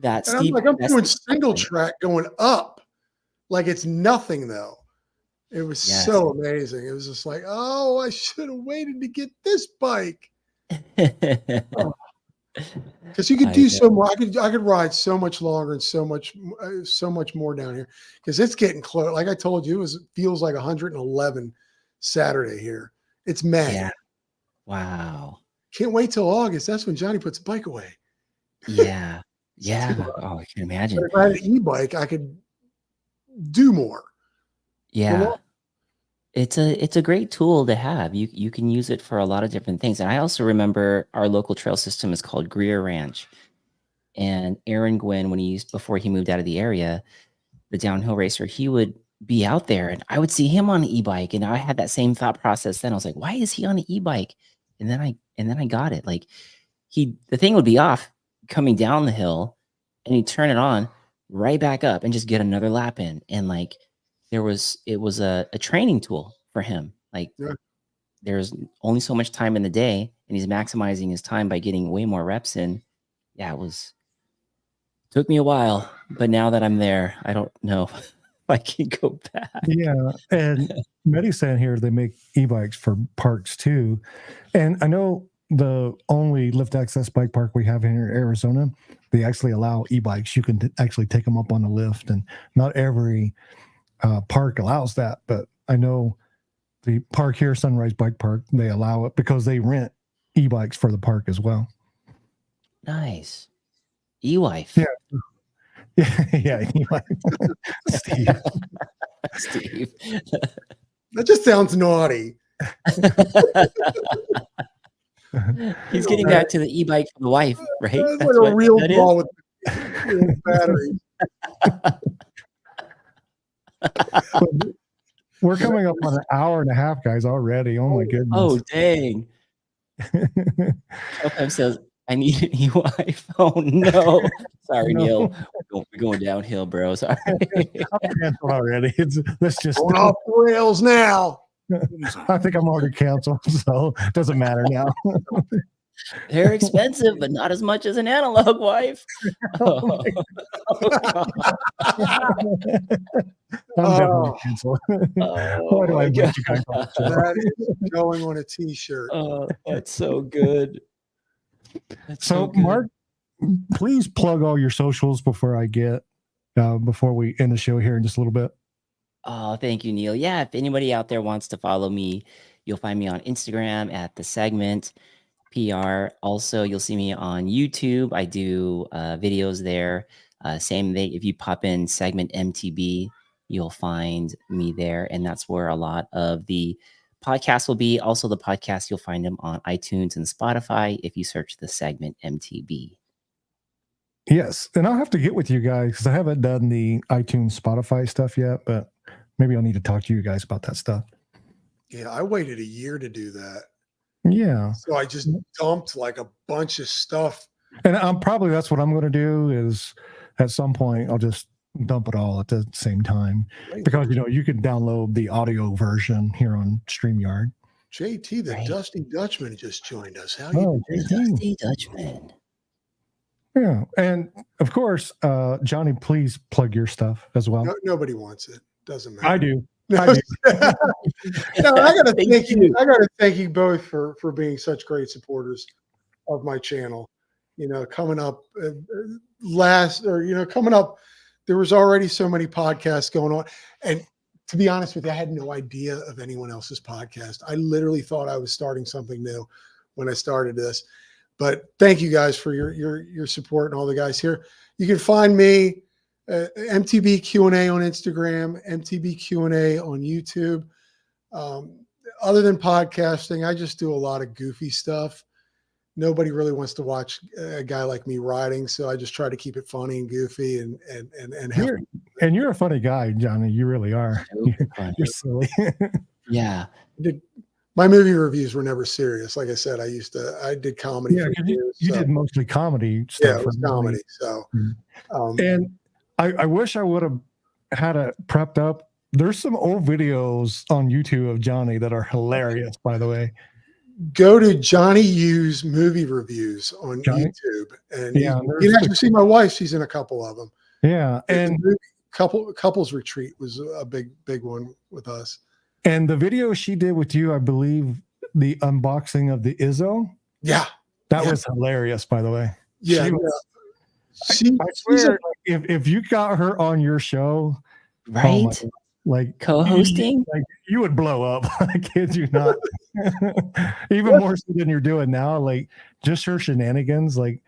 That And steep. I'm doing single track going up. Like it's nothing though. It was so amazing. It was just like, oh, I should have waited to get this bike. Because you could do so more. I could ride so much longer and so much more down here. Because it's getting close. Like I told you, it feels like 111 Saturday here. It's May. Yeah. Wow. Can't wait till August. That's when Johnny puts the bike away. Yeah. Yeah. Oh, I can imagine. But if I had an e-bike, I could do more. Yeah. It's a great tool to have. You can use it for a lot of different things. And I also remember our local trail system is called Greer Ranch. And Aaron Gwynn, before he moved out of the area, the downhill racer, he would be out there and I would see him on an e-bike. And I had that same thought process then. I was like, why is he on an e-bike? And then I got it. Like the thing would be off coming down the hill and he'd turn it on right back up and just get another lap in. And like it was a training tool for him. Like there's only so much time in the day and he's maximizing his time by getting way more reps in. Yeah, took me a while, but now that I'm there, I don't know if I can go back. Yeah. And Medi's saying here they make e-bikes for parks too. And I know the only lift access bike park we have here in Arizona, they actually allow e-bikes. You can actually take them up on the lift, and not every park allows that, but I know the park here, Sunrise Bike Park, they allow it because they rent e-bikes for the park as well. Nice. E-wife. Yeah, e-wife. Steve. That just sounds naughty. He's getting back to the e-bike for the wife, right? That's like a real ball with batteries. We're coming up on an hour and a half, guys, already. Oh my goodness. Oh, dang. Sometimes says, I need an e-wife. Oh, no. Sorry, No. Neil. We're going downhill, bro. Sorry. I'm canceled already. Let's just Going off the rails now. I think I'm already canceled, so it doesn't matter now. They're expensive, but not as much as an analog wife. I'm definitely canceled. Why do I invite you guys on? That is going on a t-shirt. Oh, that's so good. So, Mark, please plug all your socials before we end the show here in just a little bit. Oh, thank you, Neil. Yeah, if anybody out there wants to follow me, you'll find me on Instagram at the segment PR. Also, you'll see me on YouTube. I do videos there. Same thing. If you pop in segment MTB, you'll find me there. And that's where a lot of the podcasts will be. Also, the podcast, you'll find them on iTunes and Spotify if you search the segment MTB. Yes. And I'll have to get with you guys because I haven't done the iTunes, Spotify stuff yet, but maybe I'll need to talk to you guys about that stuff. Yeah, I waited a year to do that. Yeah. So I just dumped like a bunch of stuff. And that's what I'm going to do is at some point, I'll just dump it all at the same time because, you can download the audio version here on StreamYard. JT, the Right. Dusty Dutchman just joined us. How Oh, you JT. Dusty Dutchman. Yeah. And of course, Johnny, please plug your stuff as well. Nobody wants it. Doesn't matter. I do. No, I do. no, I gotta Thank thank you. I gotta thank you both for being such great supporters of my channel. Coming up coming up, there was already so many podcasts going on, and to be honest with you, I had no idea of anyone else's podcast. I literally thought I was starting something new when I started this. But thank you guys for your support and all the guys here. You can find me. MTB Q&A on Instagram, MTB Q&A on YouTube. Other than podcasting, I just do a lot of goofy stuff. Nobody really wants to watch a guy like me riding, so I just try to keep it funny and goofy and you're a funny guy, Johnny. You really are. You're silly. Yeah. My movie reviews were never serious. Like I said, I did comedy. Yeah, you did mostly comedy stuff. Yeah, it was comedy. So, and I wish I would have had it prepped up. There's some old videos on YouTube of Johnny that are hilarious, by the way. Go to Johnnie U's movie reviews on YouTube, and you can actually see my wife. She's in a couple of them. Yeah, and couples retreat was a big one with us. And the video she did with you, I believe, the unboxing of the Izzo. Yeah, that was hilarious, by the way. Yeah. I swear, if you got her on your show, right? Like co-hosting, you would blow up. I kid you not. Even more so than you're doing now. Like just her shenanigans, like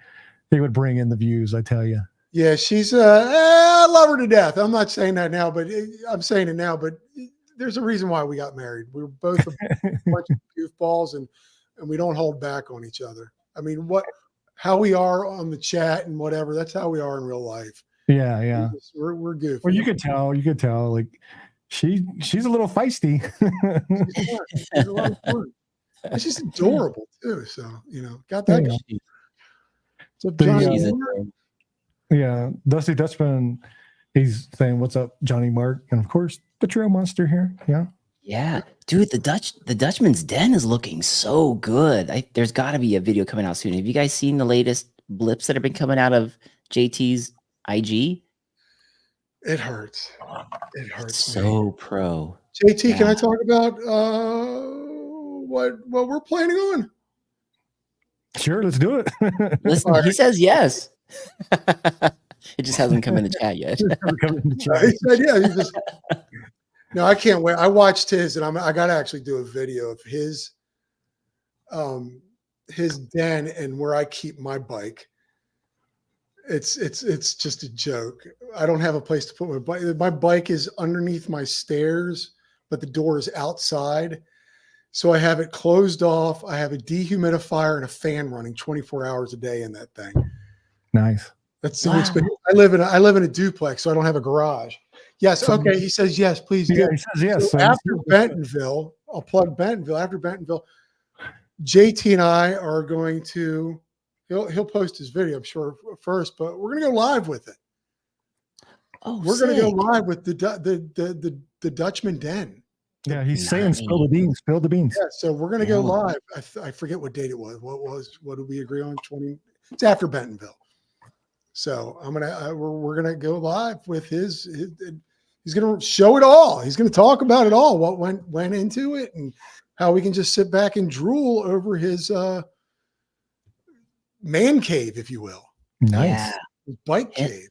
they would bring in the views. I tell you. Yeah, she's I love her to death. I'm not saying that now, but I'm saying it now. But there's a reason why we got married. We were both a bunch of goofballs, and we don't hold back on each other. I mean, how we are on the chat and whatever, that's how we are in real life. Yeah. We're goofy. Well, you could tell, like she's a little feisty. She's a lot of fun. And she's adorable too. So, got that guy. So yeah, Dusty Dutchman, he's saying, "What's up, Johnny Mark?" And of course, the Trail Monster here. Yeah, dude, the Dutchman's Den is looking so good. There's got to be a video coming out soon. Have you guys seen the latest blips that have been coming out of JT's IG? It hurts. It hurts. So pro. JT, can I talk about what we're planning on? Sure, let's do it. Listen, he says yes. It just hasn't come in the chat yet. He said, yeah. He just, no, I can't wait. I watched his, and I got to actually do a video of his den and where I keep my bike. It's just a joke. I don't have a place to put my bike. My bike is underneath my stairs, but the door is outside. So I have it closed off. I have a dehumidifier and a fan running 24 hours a day in that thing. Nice. That's so expensive. I live in a duplex, so I don't have a garage. Yes. Okay. He says yes. Please do. Yeah, he says yes. So after Bentonville, I'll plug Bentonville. After Bentonville, JT and I are going to. He'll post his video, I'm sure, first, but we're gonna go live with it. Oh, we're gonna go live with the Dutchman Den. Yeah, he's saying spill the beans, spill the beans. Yeah, so we're gonna go live. I forget what date it was. What did we agree on? 20. It's after Bentonville. So we're gonna go live with his. He's gonna show it all. He's gonna talk about it all. What went into it, and how we can just sit back and drool over his man cave, if you will. Nice. Yeah. His bike cave.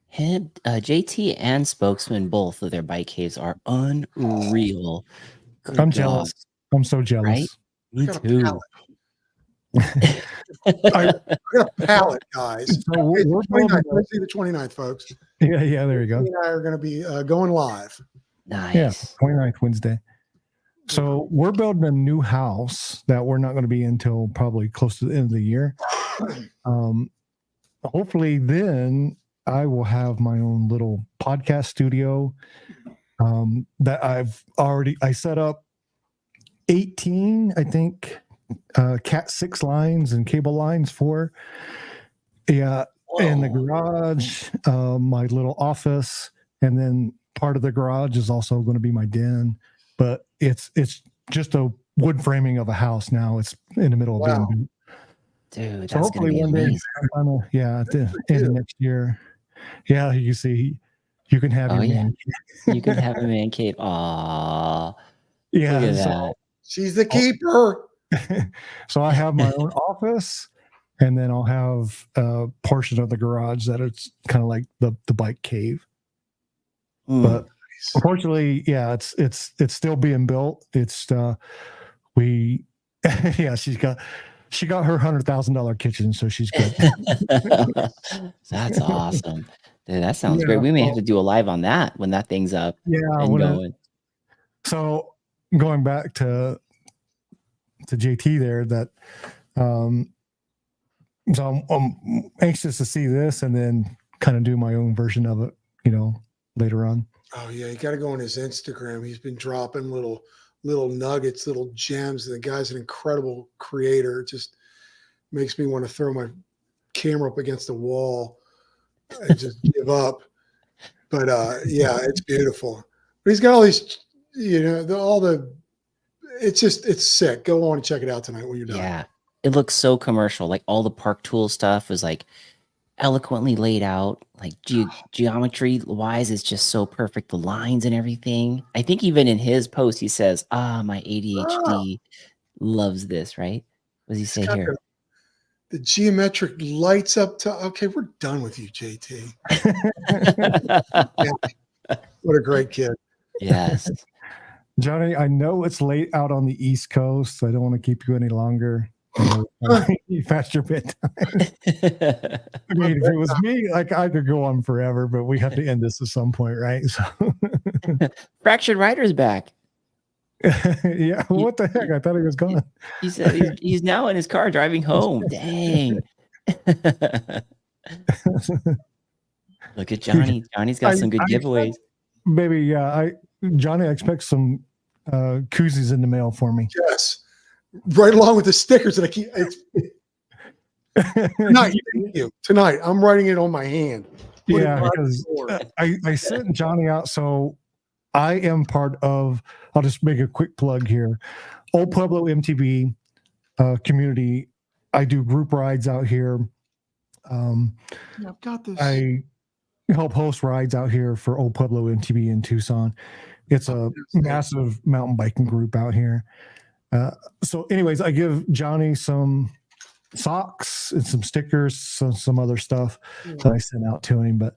Him, JT and Spokesman, both of their bike caves are unreal. Good I'm God. jealous. I'm so jealous. Right? Me too. I got a pallet, guys. So we're It's the 29th. building Let's see the 29th, folks. yeah, there you go. Me and I are going to be going live. Yeah, Nice. 29th Wednesday. So we're building a new house that we're not going to be until probably close to the end of the year. Hopefully then I will have my own little podcast studio that I set up 18, I think, Cat 6 lines and cable lines for. Yeah. In the garage, my little office, and then part of the garage is also going to be my den. But it's just a wood framing of a house now. It's in the middle of being built. Dude, that's So hopefully gonna be amazing. At the end of next year. Yeah, you see, you can have your man. You can have a man cave. Aw. Yeah. Look at So, that. She's the keeper. so I have my own office, and then I'll have a portion of the garage that it's kind of like the bike cave. But unfortunately, yeah, it's still being built. It's she got her $100,000 kitchen, so she's good. That's awesome. Dude, that sounds great. We may have to do a live on that when that thing's up. Yeah, and going. So going back to JT there, that so I'm anxious to see this and then kind of do my own version of it, later on. Oh yeah, you got to go on his Instagram. He's been dropping little nuggets, little gems. The guy's an incredible creator. It just makes me want to throw my camera up against the wall and just give up. But yeah, it's beautiful. But he's got all these, it's sick. Go on and check it out tonight when you're done. Yeah, it looks so commercial. Like all the Park Tool stuff is like eloquently laid out, like geometry wise. It's just so perfect. The lines and everything. I think even in his post, he says, my ADHD loves this, right? What does he say here? The geometric lights up to, okay, we're done with you, JT. Yeah. What a great kid. Yes. Johnny, I know it's late out on the East Coast, so I don't want to keep you any longer. You passed your bedtime. I mean, if it was me, like I could go on forever, but we have to end this at some point, right? So Fractured Rider's back. Yeah, what the heck? I thought he was gone. He said he's now in his car driving home. Dang. Look at Johnny. Johnny's got some good giveaways. Maybe, yeah. Johnny, I expect some koozies in the mail for me. Yes. Right along with the stickers that I keep. Tonight, thank you. Tonight, I'm writing it on my hand. Yeah, because I sent Johnny out. So I am part of, I'll just make a quick plug here. Old Pueblo MTB community. I do group rides out here. I've got this. I help host rides out here for Old Pueblo MTB in Tucson. It's a massive mountain biking group out here. So anyways, I give Johnny some socks and some stickers, some other stuff that I sent out to him, but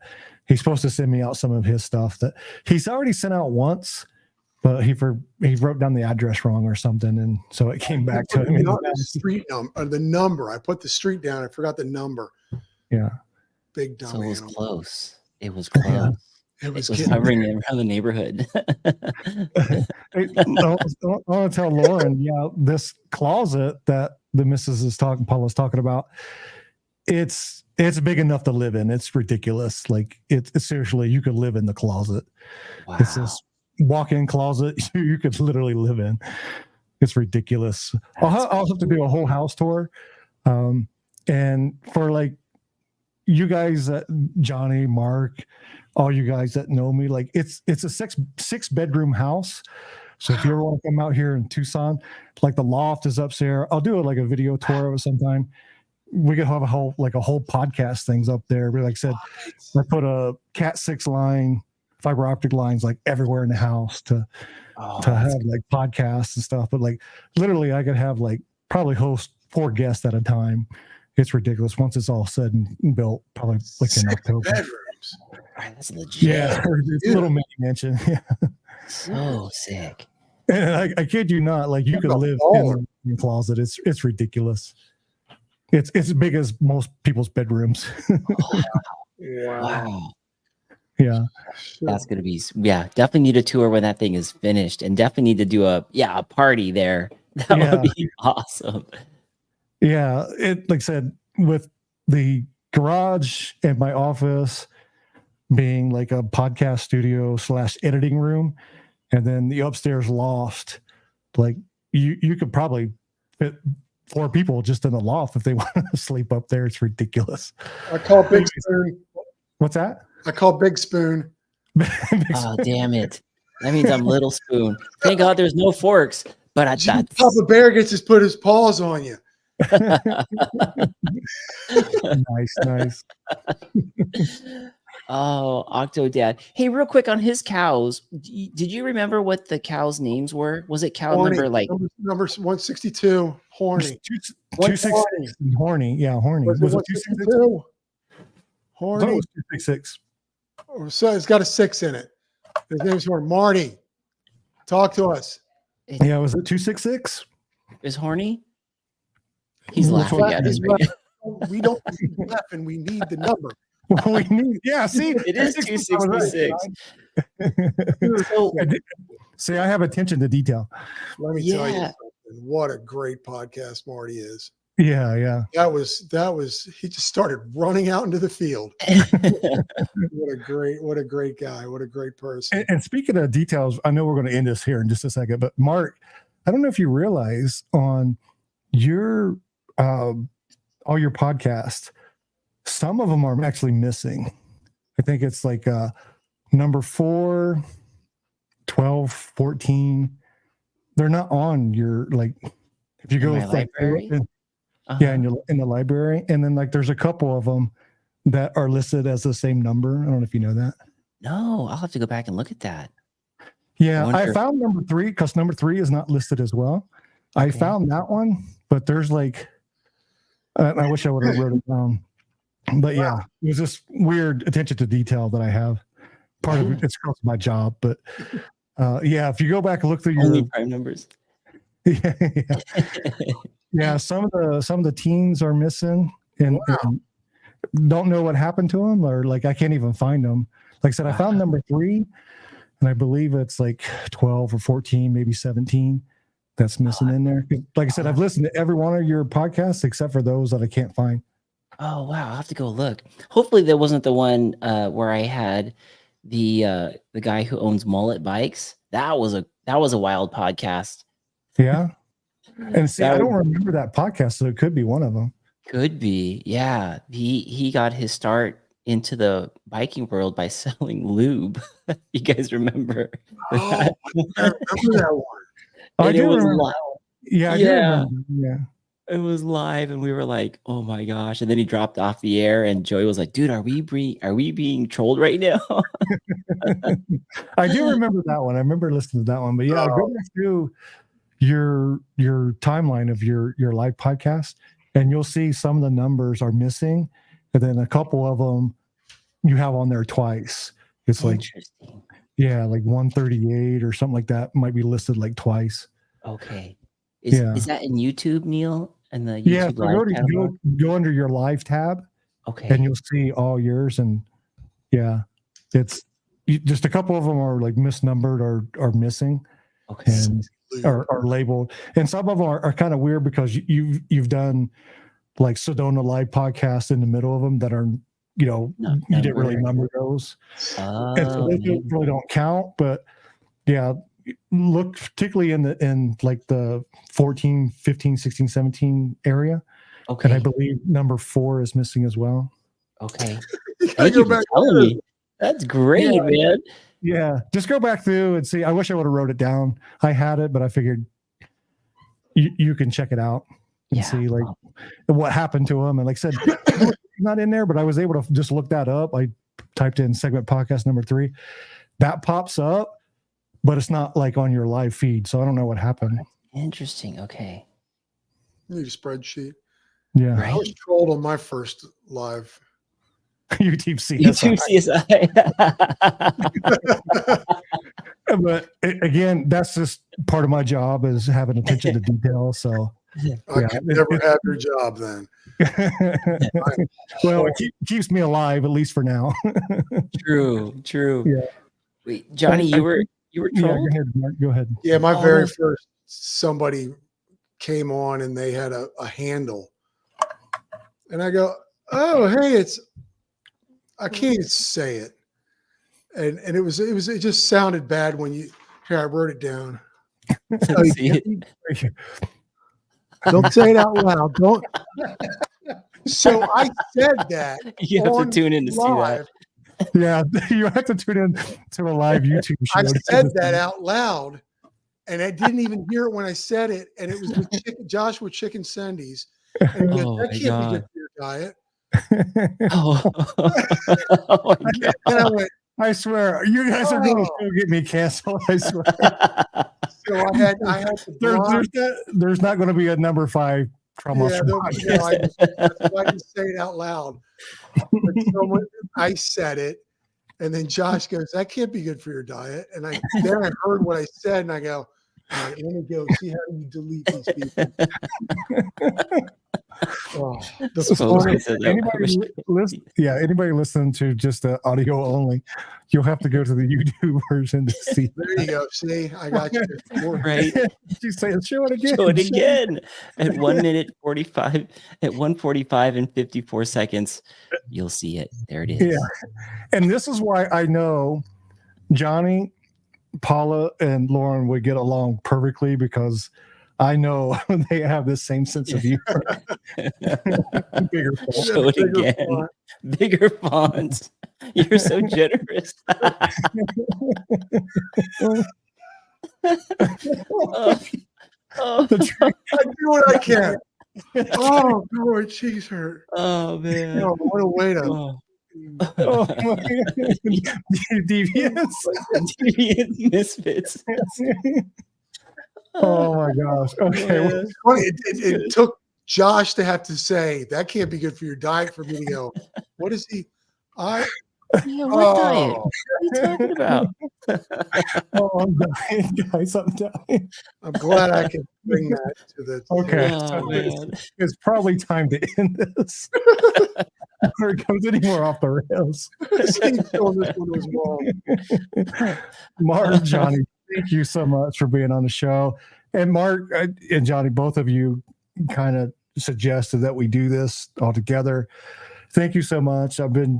he's supposed to send me out some of his stuff that he's already sent out once, but he wrote down the address wrong or something. And so it came back to him. The street number, the number. I put the street down. I forgot the number. Yeah. Big dumb. So it was close. It was close. Yeah. It was covering around the neighborhood. I want to tell Lauren, this closet that the missus is Paula's talking about, it's big enough to live in. It's ridiculous. Like it's seriously, you could live in the closet. Wow. It's this walk-in closet you could literally live in. It's ridiculous. I'll have to do a whole house tour. And for like you guys, Johnny, Mark, all you guys that know me, like it's a six bedroom house. So if you ever want to come out here in Tucson, like the loft is upstairs. I'll do a video tour of it sometime. We could have a whole podcast things up there. But like I said, I put a Cat 6 line, fiber optic lines like everywhere in the house to have like podcasts and stuff. But like literally I could have probably host 4 guests at a time. It's ridiculous. Once it's all said and built, probably like in October. Bedrooms. Right, that's legit. Yeah, it's a little mini mansion. Yeah. So sick. And I kid you not, like you could live in the closet. It's ridiculous. It's as big as most people's bedrooms. Wow. Yeah. That's gonna be definitely need a tour when that thing is finished, and definitely need to do a party there. That would be awesome. Yeah, it like I said, with the garage and my office being like a podcast studio / editing room, and then the upstairs loft, like you could probably fit 4 people just in the loft if they want to sleep up there. It's ridiculous. I call Big Spoon. What's that? I call Big Spoon. Oh, damn it. That means I'm Little Spoon. Thank God there's no forks. But Papa Bear gets to put his paws on you. Nice. Oh, Octo Dad. Hey, real quick on his cows. Did you remember what the cows' names were? Was it cow Horny. number like number 162? Horny. 266. Horny. Yeah, horny. Was it 162? Horny. It was 266. So it's got a 6 in it. His name's Horny. Marty, talk to us. Yeah, was it 266? Is horny? He's laughing at us right now. We don't need laughing. We need the number. Well, we need, see, It is 266. See, I have attention to detail. Let me tell you something. What a great podcast Marty is. Yeah. That was he just started running out into the field. What a great guy. What a great person. And speaking of details, I know we're going to end this here in just a second, but Mark, I don't know if you realize on your all your podcasts, some of them are actually missing. I think it's like number 4, 12, 14. They're not on your, like, if you go library. Yeah, in the library. And then like there's a couple of them that are listed as the same number. I don't know if you know that. No, I'll have to go back and look at that. Yeah, I found number 3 because number 3 is not listed as well. Okay. I found that one, but there's like, I wish I would have wrote it down. But yeah, it was this weird attention to detail that I have. Part of it's close to my job, but yeah, if you go back and look through only prime numbers. Yeah, some of the teams are missing and don't know what happened to them, or like I can't even find them. Like I said, I found number 3, and I believe it's like 12 or 14, maybe 17 that's missing in there. Like I said, I've listened to every one of your podcasts except for those that I can't find. Oh wow, I'll have to go look. Hopefully that wasn't the one where I had the guy who owns Mullet Bikes. That was a wild podcast. Yeah. And see, I don't remember that podcast, so it could be one of them. Could be, yeah. He got his start into the biking world by selling lube. You guys remember? I remember that one. I do was remember. live. Yeah, I do remember. Yeah. It was live, and we were like, "Oh my gosh!" And then he dropped off the air, and Joey was like, "Dude, are we being trolled right now?" I do remember that one. I remember listening to that one. But yeah, go back through your timeline of your live podcast, and you'll see some of the numbers are missing, and then a couple of them you have on there twice. It's like, yeah, like 138 or something like that might be listed like twice. Okay. Is that in YouTube, Neil? And the YouTube live go under your live tab. Okay. And you'll see all yours. And yeah, it's just a couple of them are like misnumbered or missing. Okay. And are labeled. And some of them are kind of weird because you've done like Sedona live podcasts in the middle of them that are, you didn't really number those. And so they really don't count. But yeah, look particularly in like the 14, 15, 16, 17 area. Okay. And I believe number 4 is missing as well. Okay. Thank you for telling me. That's great, man. Yeah. Just go back through and see. I wish I would have wrote it down. I had it, but I figured you can check it out and see like what happened to him. And like I said, not in there, but I was able to just look that up. I typed in segment podcast number 3. That pops up, but it's not like on your live feed. So I don't know what happened. Interesting. Okay. Need a spreadsheet. Yeah. Right. I was trolled on my first live. YouTube CSI. But again, that's just part of my job is having attention to detail. So I could never have your job then. Well, it keeps me alive, at least for now. True. Yeah. Wait, Johnny, you were Yeah, go trolled? ahead, Mark. Go ahead. Yeah, my Oh, very no. first somebody came on and they had a handle. And I go, oh, hey, I can't say it. And it just sounded bad when you, here, I wrote it down. Oh, See it? don't say it out loud. Don't. So I said that. You have to on tune in to see that. live. Yeah, you have to tune in to a live YouTube show. I said that out loud, and I didn't even hear it when I said it. And it was with Josh with Chicken Sundays. And he goes, Oh, that my can't be God. good for your diet. Oh, oh my God. And I went, I swear, you guys are going Oh. to get me canceled. I swear. so I had to block. There's not going to be a number 5 trauma. Yeah, that's why I didn't say it out loud. But I said it, and then Josh goes, "That can't be good for your diet." And then I heard what I said, and I go, "All right, let me go see how you delete these people." Oh, anybody listening to just the audio only, you'll have to go to the YouTube version to see. There you go. See, I got you. Right. You say, show it again. Show it again. At 1 minute 45, at 1:45 and 54 seconds, you'll see it. There it is. Yeah. And this is why I know Johnny, Paula, and Lauren would get along perfectly, because I know they have the same sense of humor. Bigger font. Show it again. Bigger fonts. You're so generous. I do what I can. Oh, boy, cheese hurt. Oh man. Oh, what a way to. Oh. Oh my God. Deviants. Deviant misfits. Oh my gosh. Okay. Man. It's funny. It took Josh to have to say that can't be good for your diet for me to go, what is he? Yeah, what diet? What are you talking about? I'm dying, guys. I'm dying. I'm glad I can bring that to the. Okay. Oh, So man. it's probably time to end this. Before it goes any more off the rails. This one was wrong. Mark, Johnny, thank you so much for being on the show. And Mark and Johnny, both of you kind of suggested that we do this all together. Thank you so much. I've been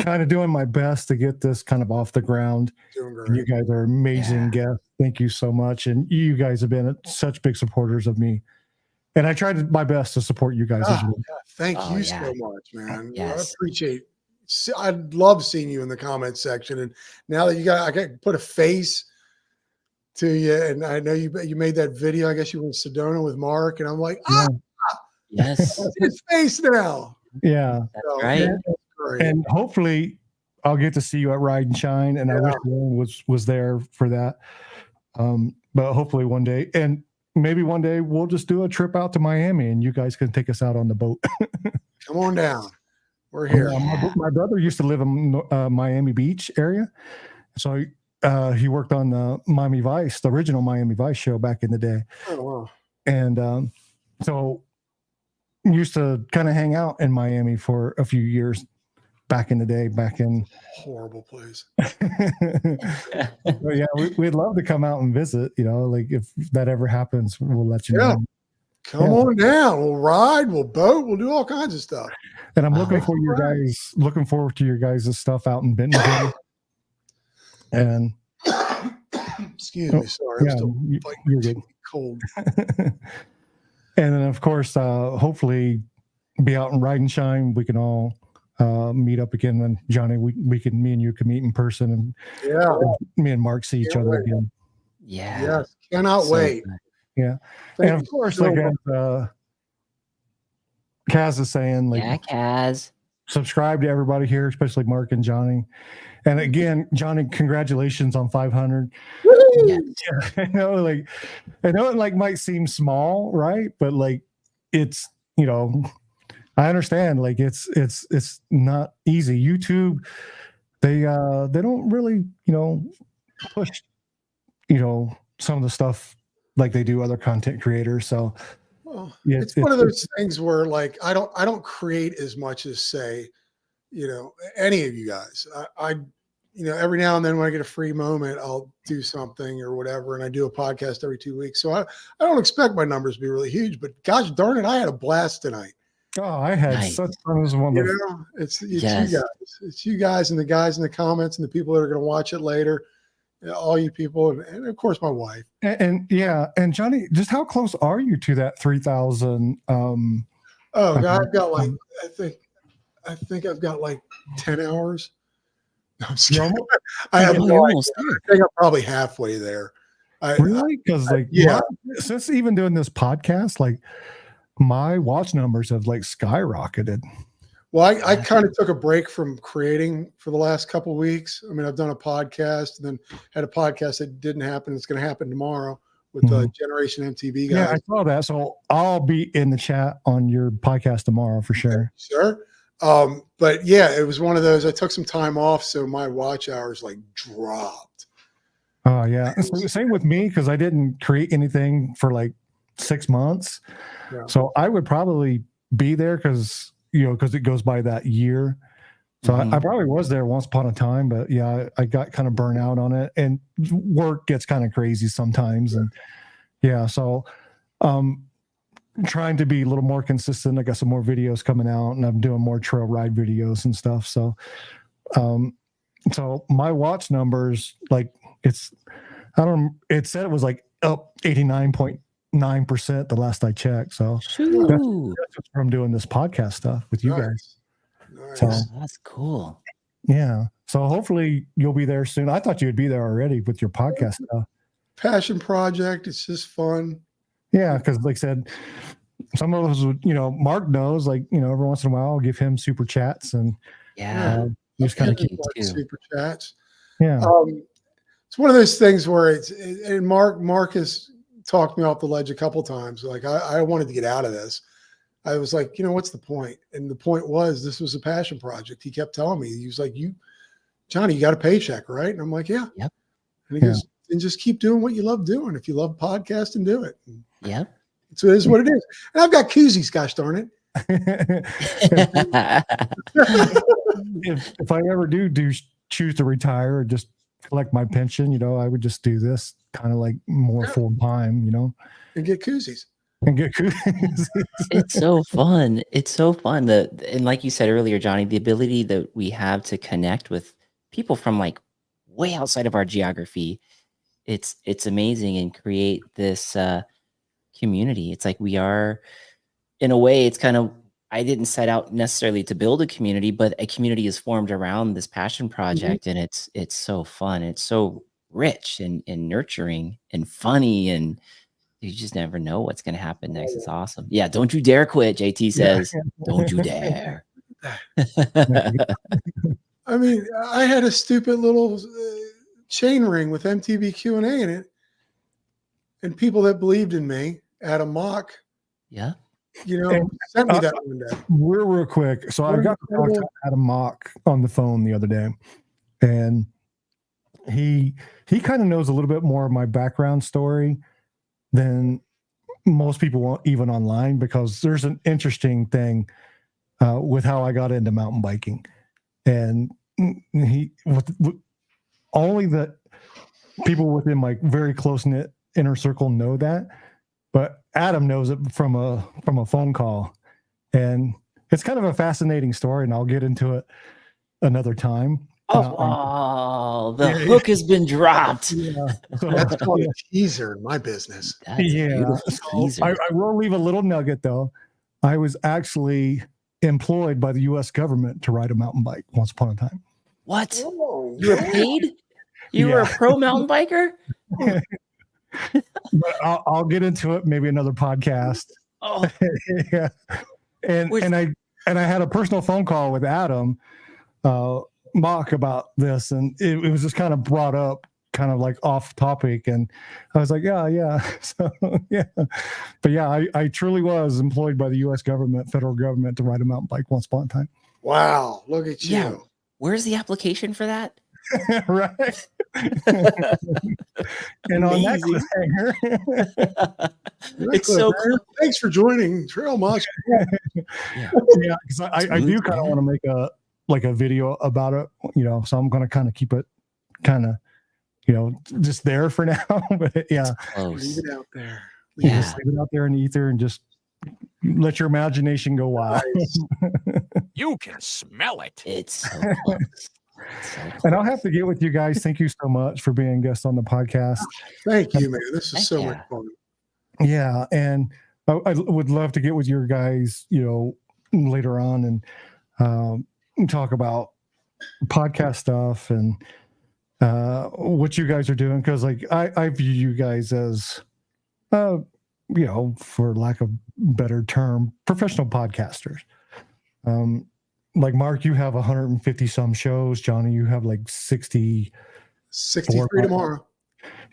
kind of doing my best to get this kind of off the ground. Doing great. You guys are amazing guests. Thank you so much. And you guys have been such big supporters of me. And I tried my best to support you guys as well. Yeah, thank you yeah. so much, man. Yes. I appreciate. I love seeing you in the comment section, and now that I got put a face to you, and I know you made that video. I guess you were in Sedona with Mark, and I'm like, Yes. that's his face now. Yeah. That's right. That's great. And hopefully I'll get to see you at Ride and Shine. And I wish Lauren was there for that. But hopefully one day, and maybe one day we'll just do a trip out to Miami and you guys can take us out on the boat. Come on down. We're here. My brother used to live in Miami Beach area. So he worked on the Miami Vice, the original Miami Vice show back in the day. Oh, wow. And so used to kind of hang out in Miami for a few years back in the day, Horrible place. But yeah, we'd love to come out and visit, like if that ever happens, we'll let you know. Come on down. We'll ride, we'll boat, we'll do all kinds of stuff. And I'm looking forward to your guys' stuff out in Bentonville. And excuse me, sorry. I'm still you're good. Cold. And then of course, hopefully be out and Ride and Shine. We can all meet up again. And Johnny, me and you can meet in person, and me and Mark see each other again. Yeah. Yes. Cannot wait. Good. Yeah. Thank and of you course, so like much. Kaz is saying, like, Yeah, Kaz. subscribe to everybody here, especially Mark and Johnny. And again, Johnny, congratulations on 500. Yes. Yeah, I know it might seem small, right? But like, it's, I understand, like it's not easy. YouTube, they don't really, push, some of the stuff like they do other content creators. So Well, Yeah, it's one of those things where like I don't create as much as say, any of you guys. I every now and then when I get a free moment, I'll do something or whatever, and I do a podcast every 2 weeks. So I don't expect my numbers to be really huge, but gosh darn it, I had a blast tonight. Oh, I had Nice. such fun. It was one of the It's Yes. you guys. It's you guys and the guys in the comments and the people that are going to watch it later. All you people, and of course my wife. and yeah, and Johnny, just how close are you to that 3,000? Oh God, I've got like I think I've got like 10 hours. No, I'm just kidding. I have Oh, no you're idea. almost there. I think I'm probably halfway there. Really? Because like yeah. since even doing this podcast, like my watch numbers have like skyrocketed. Well, I kind of took a break from creating for the last couple of weeks. I mean, I've done a podcast and then had a podcast that didn't happen. It's going to happen tomorrow with Generation MTB guys. Yeah, I saw that. So I'll be in the chat on your podcast tomorrow for sure. Sure. But yeah, it was one of those. I took some time off, so my watch hours like dropped. Oh yeah. Same with me because I didn't create anything for like 6 months. Yeah. So I would probably be there because it goes by that year. So I probably was there once upon a time, but yeah, I got kind of burnt out on it, and work gets kind of crazy sometimes. And yeah, so trying to be a little more consistent. I got some more videos coming out, and I'm doing more trail ride videos and stuff. So, so my watch numbers, like it said it was like up 89.9% the last I checked. So that's from doing this podcast stuff with you guys. Nice. So That's cool. yeah. So hopefully you'll be there soon. I thought you'd be there already with your podcast stuff. Passion project. It's just fun. Yeah, because like I said, some of us would, Mark knows, like, every once in a while I'll give him super chats and just kind of keep super chats. Yeah. It's one of those things where and Mark has talked me off the ledge a couple times. Like I wanted to get out of this. I was like, what's the point? And the point was this was a passion project. He kept telling me, he was like, Johnny, you got a paycheck, right? And I'm like, yeah. Yep. And he goes, and just keep doing what you love doing. If you love podcasting, do it. Yep. So it is what it is. And I've got koozies, gosh darn it. if I ever do choose to retire or just collect my pension, I would just do this kind of like more full time, and get koozies. And get koozies. It's so fun. It's so fun. And like you said earlier, Johnny, the ability that we have to connect with people from like way outside of our geography, it's amazing, and create this community. It's like we are, in a way, it's kind of, I didn't set out necessarily to build a community, but a community is formed around this passion project, and it's so fun. It's so rich and nurturing and funny, and you just never know what's going to happen next. It's awesome. Yeah. Don't you dare quit. JT says, don't you dare. I mean, I had a stupid little chain ring with MTB Q&A in it, and people that believed in me at a mock, sent me that one day. Real quick. So I got to talk to Adam Mock on the phone the other day, and he kind of knows a little bit more of my background story than most people want, even online, because there's an interesting thing with how I got into mountain biking. And only the people within my very close-knit inner circle know that, but Adam knows it from a phone call. And it's kind of a fascinating story, and I'll get into it another time. The hook has been dropped. Yeah. So, that's called a teaser in my business. That's a beautiful teaser. I will leave a little nugget though. I was actually employed by the U.S. government to ride a mountain bike once upon a time. What? Oh, You were paid? You were a pro mountain biker? But I'll get into it maybe another podcast. Oh, yeah. And I had a personal phone call with Adam Mock about this, and it was just kind of brought up kind of like off topic, and I was like, yeah. So yeah. But yeah, I truly was employed by the U.S. government, federal government, to ride a mountain bike once upon a time. Wow, look at you. Yeah. Where's the application for that? Right. And on that Amazing. cliffhanger, It's so cool. Thanks for joining Trail Moss. Yeah. yeah, because I Smooth, do kind of man. want to make a video about it, so I'm going to kind of keep it kind of, just there for now. But yeah, Close. Leave it out there. Yeah. just leave it out there in the ether and just let your imagination go wild. Nice. You can smell it. It's so close. It's so And I'll close. have to get with you guys. Thank you so much for being guests on the podcast. Thank you, man. This is Heck so yeah. much fun. Yeah, and I would love to get with your guys, later on and talk about podcast stuff and what you guys are doing, because like I view you guys as, for lack of better term, professional podcasters. Like Mark, you have 150 some shows. Johnny, you have like 60. 63 tomorrow.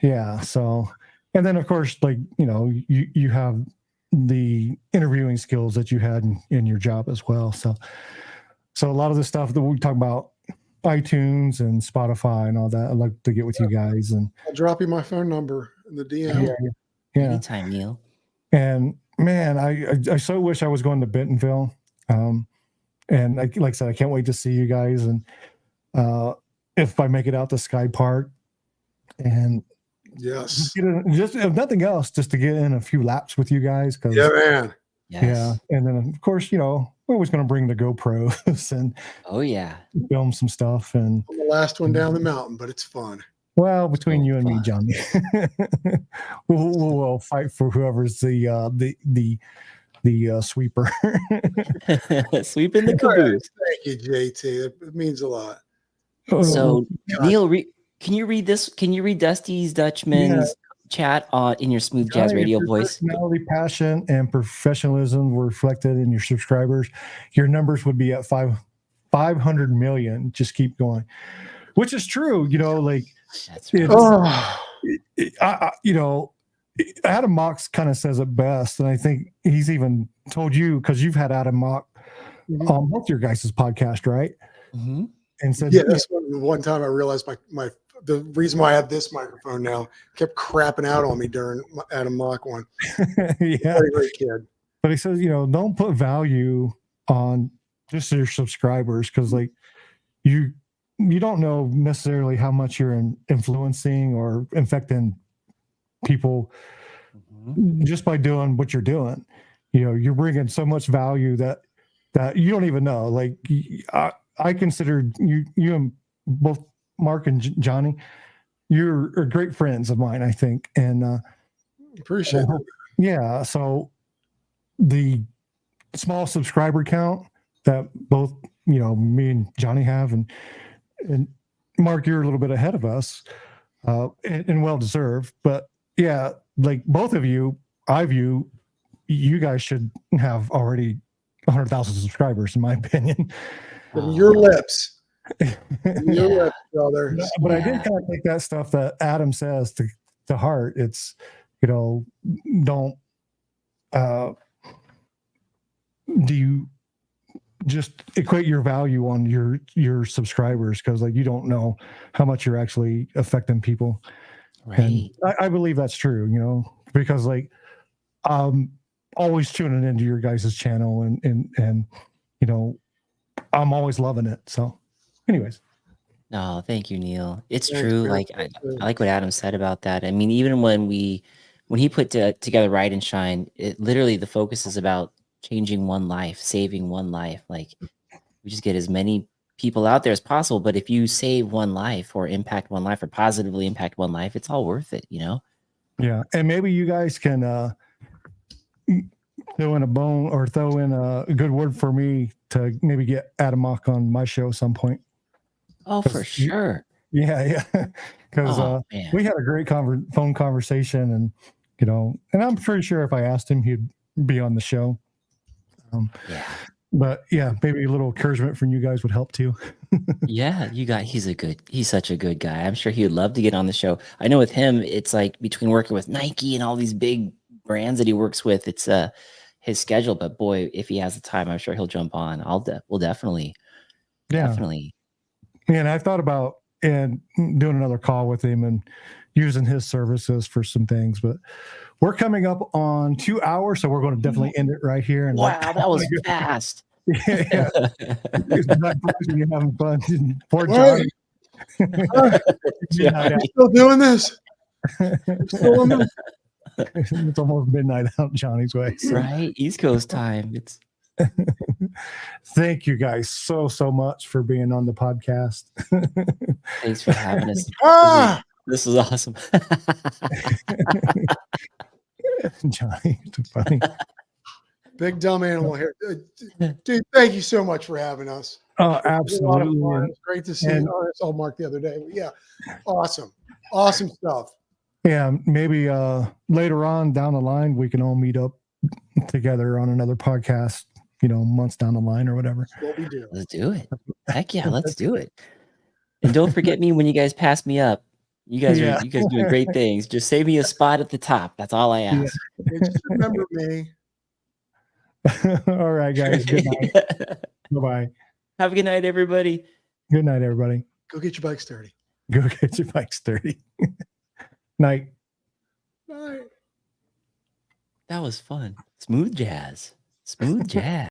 Yeah. So, and then of course, like, you have the interviewing skills that you had in your job as well. So a lot of the stuff that we talk about, iTunes and Spotify and all that, I'd like to get with you guys. And I'll drop you my phone number in the DM. yeah. Anytime, Neil. And man, I so wish I was going to Bentonville. And like I said, I can't wait to see you guys. And if I make it out to Sky Park, and Yes. just if nothing else, just to get in a few laps with you guys. Yeah, man. Yes. Yeah. And then of course, we're always going to bring the GoPros and Oh yeah. film some stuff. And I'm the last one down the mountain, but it's fun. well, between Oh, you and me, fun. Johnny, we'll fight for whoever's the sweeper. Sweeping the caboose. Thank you, JT. It means a lot. So Neil, can you read this? Can you read Dusty's Dutchman's chat in your smooth jazz Johnny, radio if your voice? personality, passion, and professionalism were reflected in your subscribers, your numbers would be at 500 million. Just keep going, which is true. Like That's right. Adam Mox kind of says it best, and I think he's even told you, because you've had Adam Mock on both your guys' podcast, right? Mhm. And said, Yeah, that's one time I realized the reason why I have this microphone now kept crapping out on me during Adam Mock one. yeah. Very great kid. But he says, don't put value on just your subscribers, because like you don't know necessarily how much you're influencing or infecting people just by doing what you're doing. You're bringing so much value that you don't even know. Like I consider you and both Mark and Johnny, you're great friends of mine, I think. And Appreciate it. yeah, so the small subscriber count that both me and Johnny have, and Mark, you're a little bit ahead of us, and well deserved. But yeah, like both of you, I view you guys should have already 100,000 subscribers, in my opinion. From your lips. Yeah. Your lips, brother. But I did kind of take that stuff that Adam says to heart. It's, don't do you just equate your value on your subscribers, because like you don't know how much you're actually affecting people. Right. And I believe that's true, because like always tuning into your guys' channel and I'm always loving it. So anyways. No, thank you, Neil. It's Thanks, true. man. Like I like what Adam said about that. I mean, even when he put together Ride and Shine, it literally, the focus is about changing one life, saving one life. Like we just get as many people out there as possible. But if you save one life or impact one life or positively impact one life, it's all worth it, Yeah. And maybe you guys can throw in a bone or throw in a good word for me to maybe get Adam Mock on my show at some point. Oh, for sure. Yeah. Because we had a great phone conversation, and and I'm pretty sure if I asked him, he'd be on the show. Yeah. But yeah, maybe a little encouragement from you guys would help too. Yeah, he's such a good guy. I'm sure he would love to get on the show. I know with him, it's like between working with Nike and all these big brands that he works with, it's his schedule. But boy, if he has the time, I'm sure he'll jump on. We'll definitely. Yeah. And I thought about and doing another call with him and using his services for some things. But we're coming up on 2 hours, so we're going to definitely end it right here. And Wow, that was fast. yeah, you're having fun. Poor Right. Johnny. Midnight out. Still doing this? Still on this? It's almost midnight out Johnny's way. So. Right? East Coast time. It's Thank you guys so much for being on the podcast. thanks for having us. Ah, This is awesome. Johnny, it's funny. big dumb animal here. Dude, thank you so much for having us. Oh, It was a lot of absolutely. fun. It was great to see And- I saw Mark the other day. But yeah, awesome stuff. Yeah, maybe later on down the line we can all meet up together on another podcast, months down the line or whatever. That's what we do. Let's do it. Heck yeah, let's do it. And don't forget me when you guys pass me up. You guys Yeah. are doing great things. Just save me a spot at the top. That's all I ask. Just remember me. All right, guys. Good night. Bye-bye. Have a good night, everybody. Good night, everybody. Go get your bike sturdy. Go get your bike sturdy. Night. Bye. That was fun. Smooth jazz. Smooth jazz.